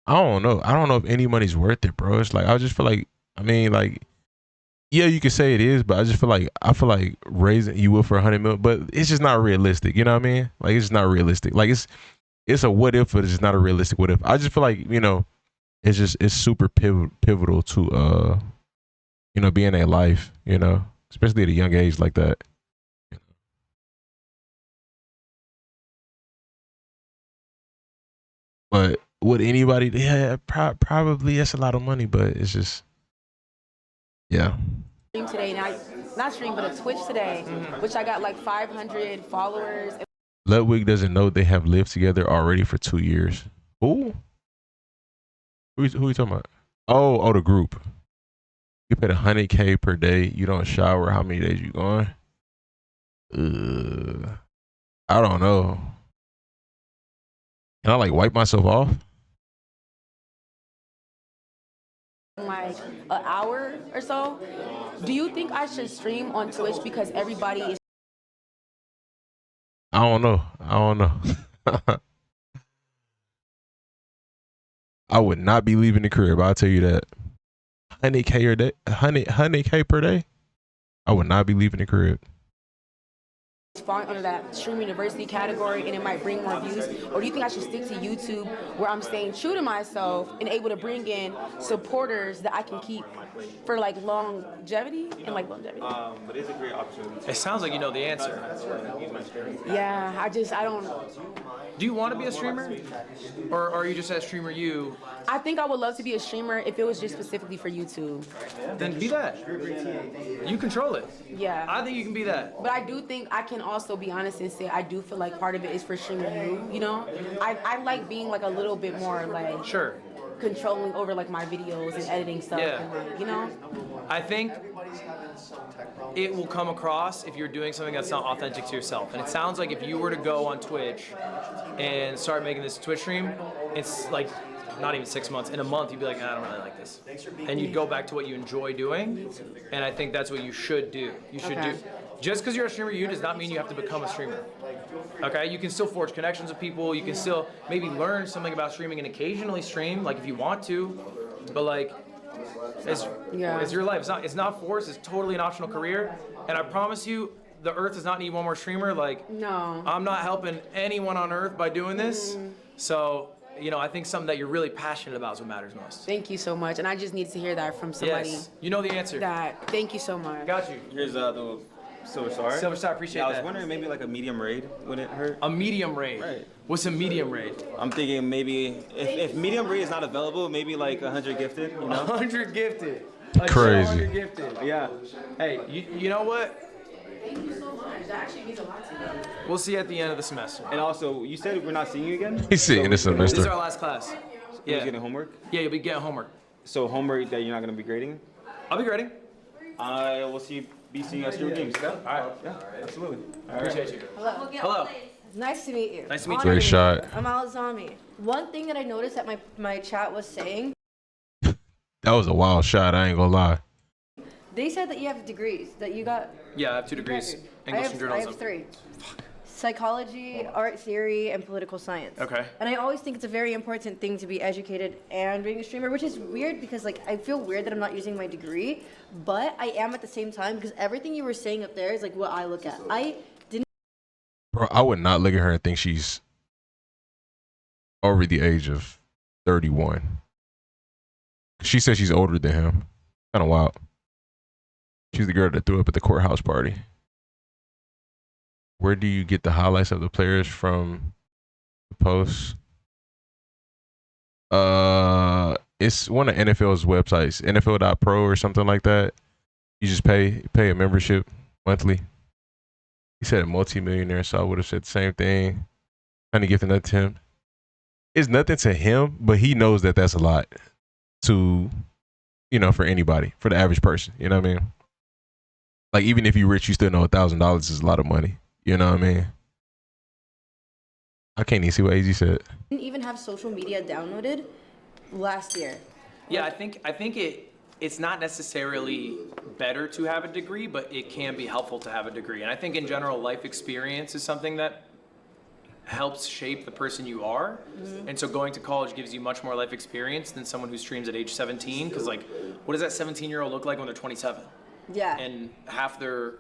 Speaker 3: I don't know. I don't know if any money's worth it, bro. It's like, I just feel like, I mean, like, yeah, you could say it is, but I feel like raising you will for 100 million, but it's just not realistic. You know what I mean? Like, it's just not realistic. Like, it's a what if, but it's just not a realistic what if. I just feel like, you know, it's super pivotal to you know, being a life, you know, especially at a young age like that. But would anybody? Yeah, probably. That's a lot of money, but it's just, yeah.
Speaker 6: stream today, not stream, but a Twitch today, which I got like 500 followers.
Speaker 3: Ludwig doesn't know they have lived together already for 2 years. Who you talking about? Oh, the group. You paid 100K per day. You don't shower. How many days you gone? I don't know. Can I like wipe myself off?
Speaker 6: Like an hour or so. Do you think I should stream on Twitch because everybody is?
Speaker 3: I don't know. I would not be leaving the crib. I'll tell you that. 100K a day, 100K per day. I would not be leaving the crib.
Speaker 6: Falling under that stream university category and it might bring more views? Or do you think I should stick to YouTube where I'm staying true to myself and able to bring in supporters that I can keep for like longevity?
Speaker 12: But it's a great opportunity.
Speaker 2: It sounds like you know the answer.
Speaker 6: Yeah, I don't.
Speaker 2: Do you want to be a streamer? Or are you just a streamer you?
Speaker 6: I think I would love to be a streamer if it was just specifically for YouTube.
Speaker 2: Then be that. You control it.
Speaker 6: Yeah.
Speaker 2: I think you can be that.
Speaker 6: But I do think I can also be honest and say I do feel like part of it is for streaming you know? I like being like a little bit more like
Speaker 2: Sure.
Speaker 6: controlling over like my videos and editing stuff and like, you know?
Speaker 2: I think it will come across if you're doing something that's not authentic to yourself. And it sounds like if you were to go on Twitch and start making this Twitch stream, it's like not even 6 months. In a month, you'd be like, I don't really like this. And you'd go back to what you enjoy doing. And I think that's what you should do. You should do. Just because you're a streamer, you does not mean you have to become a streamer. Okay? You can still forge connections with people. You can still maybe learn something about streaming and occasionally stream, like if you want to. But like, it's your life. It's not forced. It's totally an optional career. And I promise you, the earth does not need one more streamer. Like,
Speaker 6: no,
Speaker 2: I'm not helping anyone on earth by doing this. So, you know, I think something that you're really passionate about is what matters most.
Speaker 6: Thank you so much. And I just need to hear that from somebody.
Speaker 2: Yes. You know the answer.
Speaker 6: Thank you so much.
Speaker 2: Got you.
Speaker 12: Here's the Silver Star.
Speaker 2: Silver Star, appreciate that.
Speaker 12: I was wondering maybe like a medium raid wouldn't hurt.
Speaker 2: A medium raid? Right. What's a medium raid?
Speaker 12: I'm thinking maybe if medium raid is not available, maybe like 100 gifted, you know?
Speaker 2: 100 gifted.
Speaker 3: Crazy.
Speaker 2: 100 gifted.
Speaker 12: Yeah.
Speaker 2: Hey, you know what?
Speaker 6: Thank you so much. That actually means a lot to me.
Speaker 2: We'll see you at the end of the semester.
Speaker 12: And also, you said we're not seeing you again?
Speaker 3: He's seeing this semester.
Speaker 2: This is our last class.
Speaker 12: Yeah. You're getting homework?
Speaker 2: Yeah, you'll be getting homework.
Speaker 12: So homework that you're not going to be grading?
Speaker 2: I'll be grading.
Speaker 12: We'll be seeing us through games.
Speaker 2: All right.
Speaker 12: Yeah, absolutely. All right.
Speaker 2: Appreciate you.
Speaker 1: Hello.
Speaker 2: Hello.
Speaker 1: Nice to meet you.
Speaker 2: Nice to meet you.
Speaker 3: Great shot.
Speaker 1: I'm Al-Zami. One thing that I noticed that my chat was saying,
Speaker 3: That was a wild shot. I ain't gonna lie.
Speaker 1: they said that you have degrees, that you got.
Speaker 2: Yeah, I have 2 degrees. English and
Speaker 1: I
Speaker 2: journalism.
Speaker 1: have 3. psychology, art theory, and political science.
Speaker 2: Okay.
Speaker 1: And I always think it's a very important thing to be educated and being a streamer, which is weird because like I feel weird that I'm not using my degree, but I am at the same time because everything you were saying up there is like what I look at. I didn't.
Speaker 3: Bro, I would not look at her and think she's over the age of 31. She says she's older than him. Kind of wild. She's the girl that threw up at the courthouse party. Where do you get the highlights of the players from the posts? It's one of NFL's websites, NFL.pro or something like that. You just pay a membership monthly. He said a multi-millionaire, so I would have said the same thing. Trying to give nothing to him. It's nothing to him, but he knows that that's a lot to, for anybody, for the average person. You know what I mean? Like, even if you're rich, you still know $1,000 is a lot of money. You know what I mean? I can't even see what AZ said.
Speaker 1: Didn't even have social media downloaded last year.
Speaker 2: Yeah, I think it's not necessarily better to have a degree, but it can be helpful to have a degree. And I think in general, life experience is something that helps shape the person you are.
Speaker 1: Mm-hmm.
Speaker 2: And so going to college gives you much more life experience than someone who streams at age 17. Because like, what does that 17-year-old look like when they're 27?
Speaker 1: Yeah.
Speaker 2: And half their,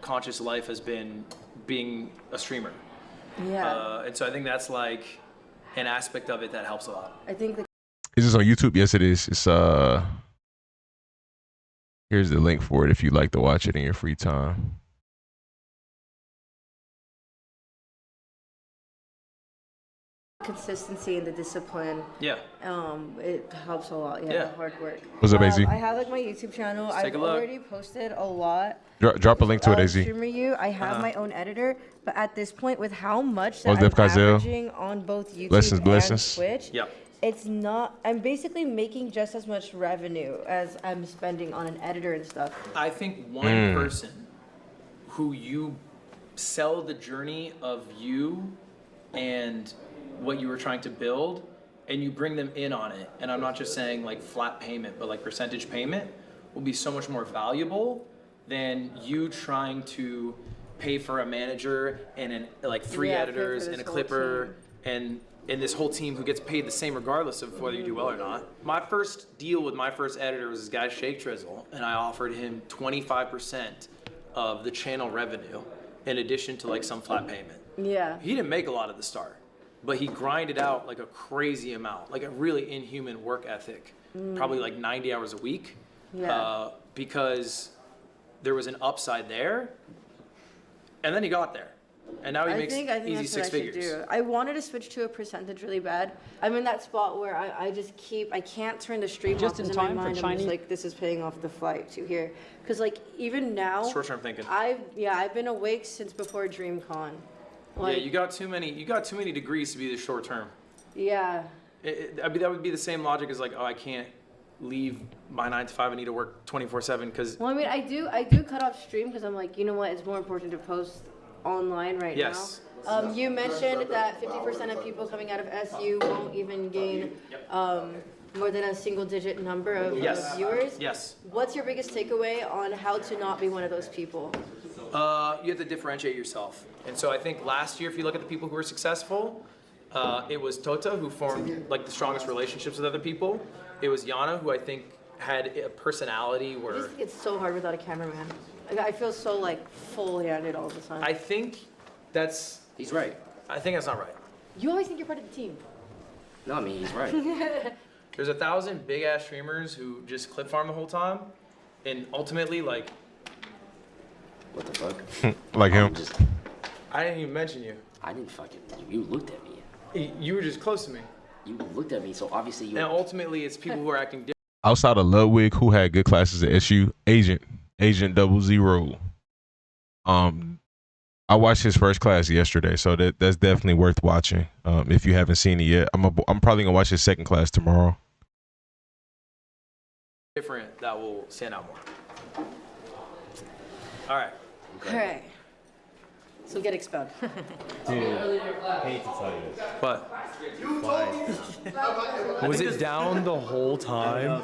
Speaker 2: conscious life has been being a streamer.
Speaker 1: Yeah.
Speaker 2: And so I think that's like an aspect of it that helps a lot.
Speaker 1: I think.
Speaker 3: Is this on YouTube? Yes, it is. It's here's the link for it if you'd like to watch it in your free time.
Speaker 1: Consistency and the discipline.
Speaker 2: Yeah.
Speaker 1: It helps a lot. Yeah.
Speaker 2: Yeah.
Speaker 1: The hard work.
Speaker 3: What's up, AZ?
Speaker 1: I have like my YouTube channel.
Speaker 2: Let's take
Speaker 1: I've
Speaker 2: a look.
Speaker 1: already posted a lot.
Speaker 3: Drop a link to it, AZ.
Speaker 1: Streamer you. I have my own editor, but at this point, with how much that
Speaker 3: What's
Speaker 1: I'm
Speaker 3: up, Kaizel?
Speaker 1: averaging on both YouTube
Speaker 3: Blessings.
Speaker 1: and Twitch,
Speaker 2: Yep.
Speaker 1: it's not. I'm basically making just as much revenue as I'm spending on an editor and stuff.
Speaker 2: I think one person who you sell the journey of you and what you were trying to build, and you bring them in on it, and I'm not just saying like flat payment, but like percentage payment, will be so much more valuable than you trying to pay for a manager and like three
Speaker 1: Yeah, pay for
Speaker 2: editors
Speaker 1: this
Speaker 2: and a
Speaker 1: whole
Speaker 2: clipper and this whole team who gets paid the same regardless of whether you do well or not. My first deal with my first editor was this guy Shake Drizzle, and I offered him 25% of the channel revenue in addition to like some flat payment.
Speaker 1: Yeah.
Speaker 2: He didn't make a lot at the start, but he grinded out like a crazy amount, like a really inhuman work ethic, probably like 90 hours a week, because there was an upside there, and then he got there, and now he makes
Speaker 1: I think
Speaker 2: easy
Speaker 1: that's
Speaker 2: six
Speaker 1: what I should
Speaker 2: figures.
Speaker 1: do. I wanted to switch to a percentage really bad. I'm in that spot where I can't turn the stream
Speaker 17: Just
Speaker 1: off
Speaker 17: in
Speaker 1: 'cause
Speaker 17: time
Speaker 1: my
Speaker 17: for
Speaker 1: mind I'm
Speaker 17: Chinese-
Speaker 1: just like, this is paying off the flight to here. Because like even now,
Speaker 2: Short-term thinking.
Speaker 1: I've been awake since before DreamCon. Like,
Speaker 2: Yeah, you got too many degrees to be this short term.
Speaker 1: yeah.
Speaker 2: I mean, that would be the same logic as like, oh, I can't leave my 9 to 5 and need to work 24/7 because.
Speaker 1: Well, I mean, I do cut off stream because I'm like, you know what? It's more important to post online right
Speaker 2: Yes.
Speaker 1: now. You mentioned that 50% of people coming out of SU won't even gain more than a single-digit number of viewers.
Speaker 2: Yes.
Speaker 1: What's your biggest takeaway on how to not be one of those people?
Speaker 2: You have to differentiate yourself. And so I think last year, if you look at the people who were successful, it was Tota who formed like the strongest relationships with other people. It was Yana who I think had a personality
Speaker 1: I
Speaker 2: where.
Speaker 1: just think it's so hard without a cameraman. Like, I feel so like full-handed all the time.
Speaker 2: I think that's.
Speaker 8: He's right.
Speaker 2: I think that's not right.
Speaker 1: You always think you're part of the team.
Speaker 8: No, I mean, he's right.
Speaker 2: There's 1,000 big ass streamers who just clip farm the whole time, and ultimately like.
Speaker 8: What the fuck?
Speaker 3: Like him.
Speaker 2: I didn't even mention you.
Speaker 8: I didn't fucking. You looked at me.
Speaker 2: You were just close to me.
Speaker 8: You looked at me, so obviously you.
Speaker 2: And ultimately, it's people who are acting different.
Speaker 3: Outside of Ludwig, who had good classes at SU, Agent 00. I watched his first class yesterday, so that's definitely worth watching. If you haven't seen it yet, I'm probably gonna watch his second class tomorrow.
Speaker 2: Different that will stand out more. All right.
Speaker 1: All right. So get expelled.
Speaker 19: Dude, hate to tell you this.
Speaker 2: What?
Speaker 19: Fly.
Speaker 2: Was it down the whole time?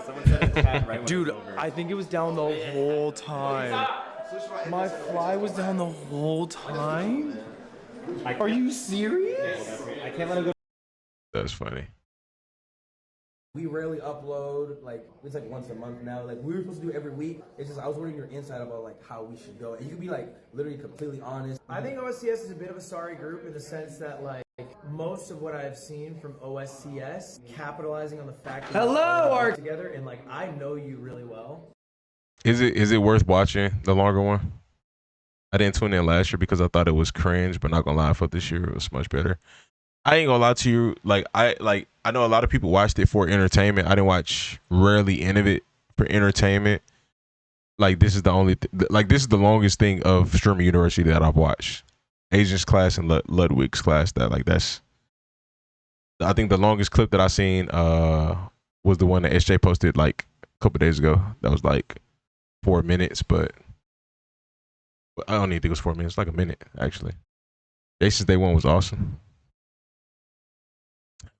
Speaker 2: Dude, I think it was down the whole time. My fly was down the whole time?
Speaker 11: Are you serious?
Speaker 19: I can't let him go.
Speaker 3: That's funny.
Speaker 11: We rarely upload, like, it's like once a month now. Like, we were supposed to do every week. It's just, I was wondering your insight about, like, how we should go. And you could be, like, literally completely honest.
Speaker 20: I think OSCS is a bit of a sorry group in the sense that, like, most of what I've seen from OSCS capitalizing on the fact that we're together, and, like, I know you really well.
Speaker 3: Is it worth watching the longer one? I didn't tune in last year because I thought it was cringe, but not gonna lie, I thought this year it was much better. I ain't gonna lie to you. I know a lot of people watched it for entertainment. I didn't watch rarely any of it for entertainment. Like this is the only this is the longest thing of Streamer University that I've watched. Asians class and Ludwig's class. I think the longest clip that I seen was the one that SJ posted like a couple days ago. That was like 4 minutes, but I don't even think it was 4 minutes. Like a minute actually. Jason's Day One was awesome.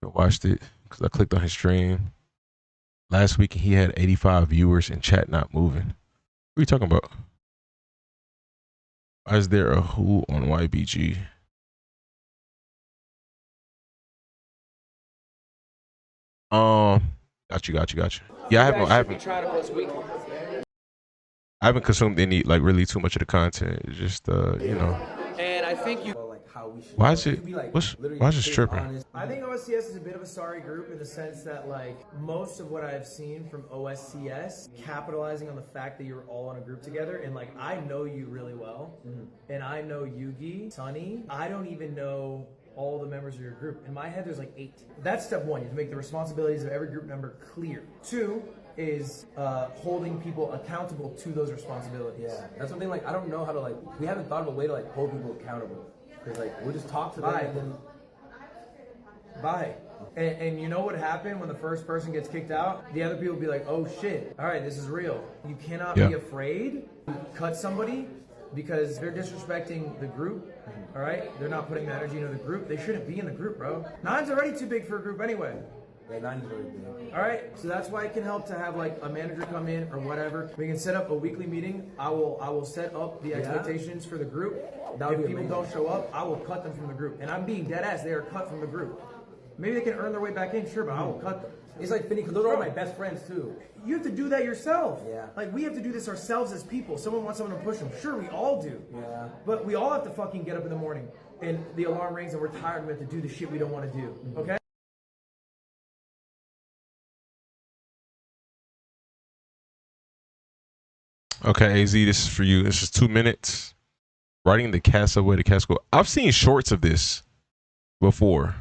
Speaker 3: I watched it because I clicked on his stream last week and he had 85 viewers and chat not moving. What are you talking about? Why is there a who on YBG? Got you. Yeah, I haven't consumed any like really too much of the content. It's just you know.
Speaker 20: And I think you.
Speaker 3: Why is it tripping?
Speaker 20: I think OSCS is a bit of a sorry group in the sense that, like, most of what I've seen from OSCS capitalizing on the fact that you're all in a group together, and, like, I know you really well, and I know Yugi, Sunny. I don't even know all the members of your group. In my head, there's like 8. That's step 1. You have to make the responsibilities of every group member clear. 2 is holding people accountable to those responsibilities.
Speaker 11: Yeah, that's one thing. Like, I don't know how to we haven't thought of a way to like hold people accountable. Because like we'll just talk to them and then
Speaker 20: bye. And you know what happened when the first person gets kicked out? The other people will be like, oh shit, all right, this is real. You cannot be afraid to cut somebody because they're disrespecting the group, all right? They're not putting the energy into the group. They shouldn't be in the group, bro. 9's already too big for a group anyway.
Speaker 11: Yeah, 9 is really big.
Speaker 20: All right, so that's why it can help to have like a manager come in or whatever. We can set up a weekly meeting. I will set up the expectations for the group. If people don't show up, I will cut them from the group. And I'm being dead ass. They are cut from the group. Maybe they can earn their way back in, sure, but I will cut them.
Speaker 11: It's like Finny, because those are all my best friends too.
Speaker 20: You have to do that yourself.
Speaker 11: Yeah.
Speaker 20: Like, we have to do this ourselves as people. Someone wants someone to push them. Sure, we all do.
Speaker 11: Yeah.
Speaker 20: But we all have to fucking get up in the morning and the alarm rings and we're tired and we have to do the shit we don't want to do. Okay?
Speaker 3: Okay, AZ, this is for you. This is 2 minutes. Riding the cat subway to cat school. I've seen shorts of this before.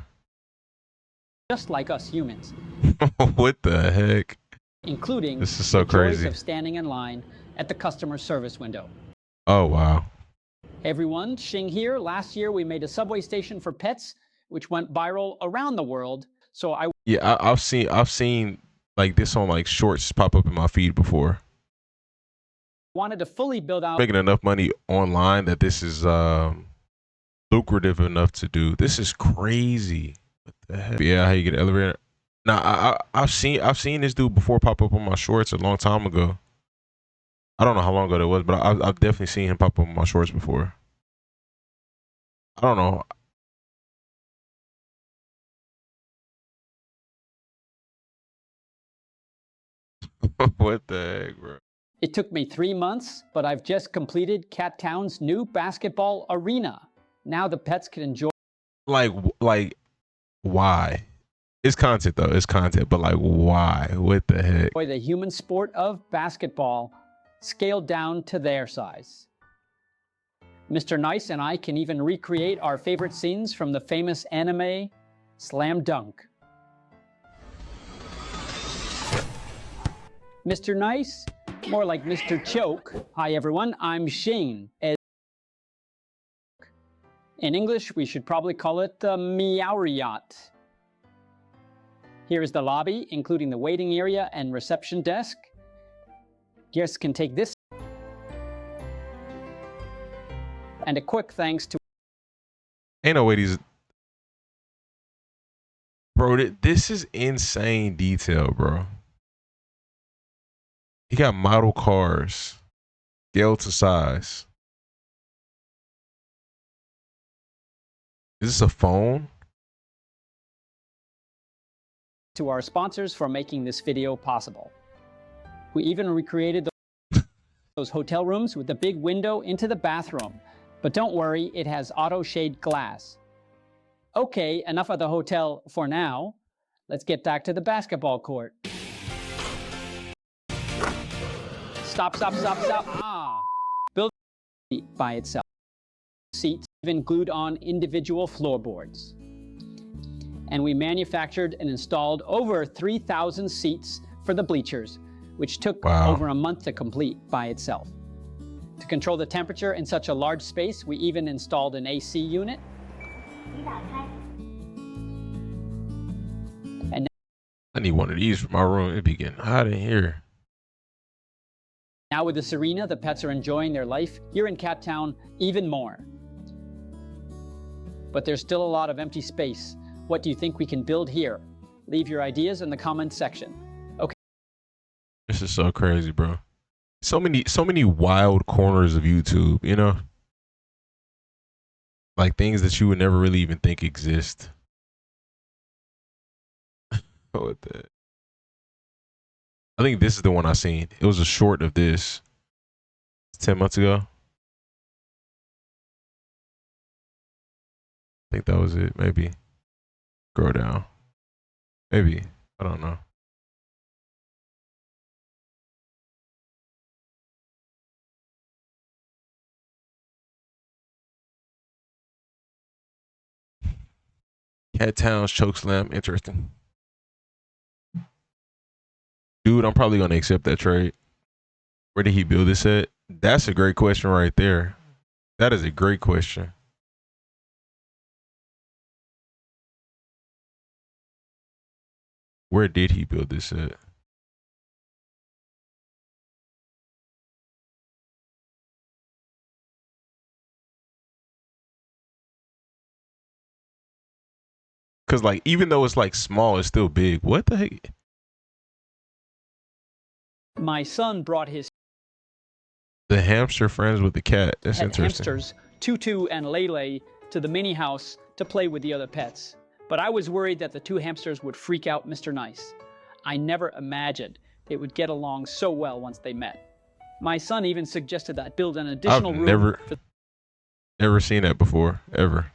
Speaker 21: Just like us humans.
Speaker 3: What the heck?
Speaker 21: Including
Speaker 3: this is so
Speaker 21: the
Speaker 3: crazy.
Speaker 21: joys of standing in line at the customer service window.
Speaker 3: Oh wow.
Speaker 21: Hey everyone, Xing here. Last year we made a subway station for pets, which went viral around the world. So
Speaker 3: I've seen like this on like shorts pop up in my feed before.
Speaker 21: Wanted to fully build out
Speaker 3: Making enough money online that this is lucrative enough to do. This is crazy. What the heck? Yeah, how you get an elevator? Nah, I've seen this dude before pop up on my shorts a long time ago. I don't know how long ago that was, but I've definitely seen him pop up on my shorts before. I don't know. What the heck, bro?
Speaker 21: It took me 3 months, but I've just completed Cat Town's new basketball arena. Now the pets can enjoy.
Speaker 3: Like, why? It's content though. It's content, but like, why? What the heck?
Speaker 21: The human sport of basketball scaled down to their size. Mr. Nice and I can even recreate our favorite scenes from the famous anime Slam Dunk. Mr. Nice, more like Mr. Choke. Hi everyone, I'm Shane. In English, we should probably call it the Meowriot. Here is the lobby, including the waiting area and reception desk. Guests can take this. And a quick thanks to...
Speaker 3: Ain't no way these... Bro, this is insane detail, bro. He got model cars, scale to size. Is this a phone?
Speaker 21: To our sponsors for making this video possible. We even recreated those hotel rooms with the big window into the bathroom. But don't worry, it has auto shade glass. Okay, enough of the hotel for now. Let's get back to the basketball court. Stop. Ah! Built by itself. Seats even glued on individual floorboards. And we manufactured and installed over 3,000 seats for the bleachers, which took over a month to complete by itself. To control the temperature in such a large space, we even installed an AC unit. And
Speaker 3: I need one of these for my room. It'd be getting hot in here.
Speaker 21: now with the Serena, the pets are enjoying their life here in Cat Town even more. But there's still a lot of empty space. What do you think we can build here? Leave your ideas in the comments section. Okay.
Speaker 3: This is so crazy, bro. So many wild corners of YouTube, you know? Like things that you would never really even think exist. What the? I think this is the one I seen. It was a short of this 10 months ago. I think that was it. Maybe. Scroll down. Maybe. I don't know. Cat Town's chokeslam. Interesting. Dude, I'm probably going to accept that trade. Where did he build this at? That's a great question right there. That is a great question. Where did he build this at? Because, like, even though it's, like, small, it's still big. What the heck?
Speaker 21: My son brought his
Speaker 3: The hamster friends with the cat. That's interesting.
Speaker 21: hamsters, Tutu and Lele, to the mini house to play with the other pets. But I was worried that the two hamsters would freak out Mr. Nice. I never imagined they would get along so well once they met. My son even suggested that I build an additional room.
Speaker 3: Never seen that before, ever.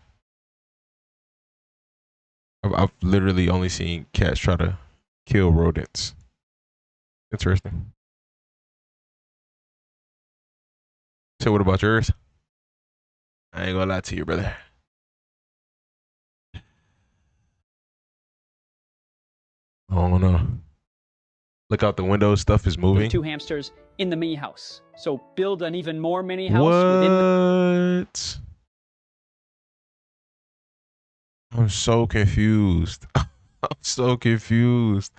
Speaker 3: I've literally only seen cats try to kill rodents. Interesting. So what about yours? I ain't gonna lie to you, brother. I don't know. Look out the window, stuff is moving.
Speaker 21: Two hamsters in the mini house. So build an even more mini house within the...
Speaker 3: What? I'm so confused. I'm so confused.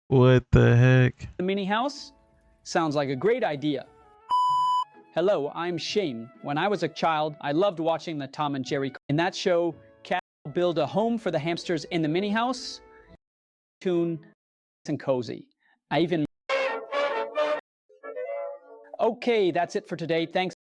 Speaker 3: What the heck?
Speaker 21: The mini house? Sounds like a great idea. Hello, I'm Shane. When I was a child, I loved watching the Tom and Jerry. In that show, Cat built a home for the hamsters in the mini house. Tune and cozy. I even... Okay, that's it for today. Thanks.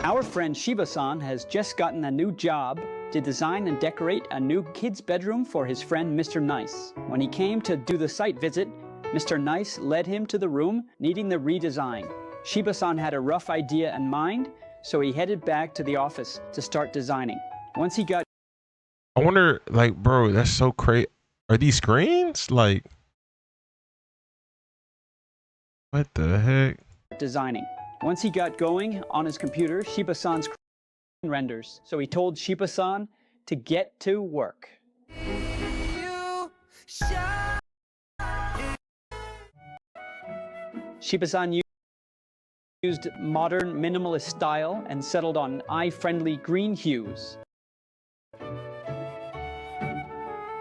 Speaker 21: Our friend Shiba-san has just gotten a new job to design and decorate a new kid's bedroom for his friend Mr. Nice. When he came to do the site visit, Mr. Nice led him to the room needing the redesign. Shiba-san had a rough idea in mind, so he headed back to the office to start designing. Once he got...
Speaker 3: I wonder, like, bro, that's so crazy. Are these screens? Like, what the heck?
Speaker 21: Designing. Once he got going on his computer, Shiba-san's renders. So he told Shiba-san to get to work. Shiba-san used modern minimalist style and settled on eye-friendly green hues.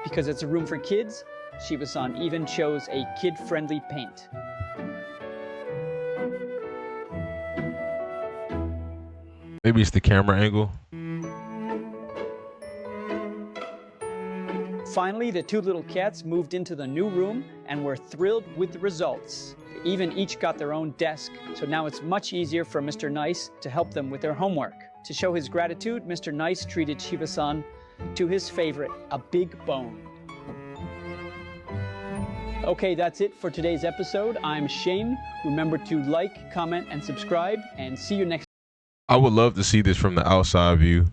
Speaker 21: Because it's a room for kids, Shiba-san even chose a kid-friendly paint.
Speaker 3: Maybe it's the camera angle.
Speaker 21: Finally, the two little cats moved into the new room and were thrilled with the results. even each got their own desk, so now it's much easier for Mr. Nice to help them with their homework. To show his gratitude, Mr. Nice treated Shiba-san to his favorite, a big bone. Okay, that's it for today's episode. I'm Shane. Remember to like, comment, and subscribe, and see you next time.
Speaker 3: I would love to see this from the outside view.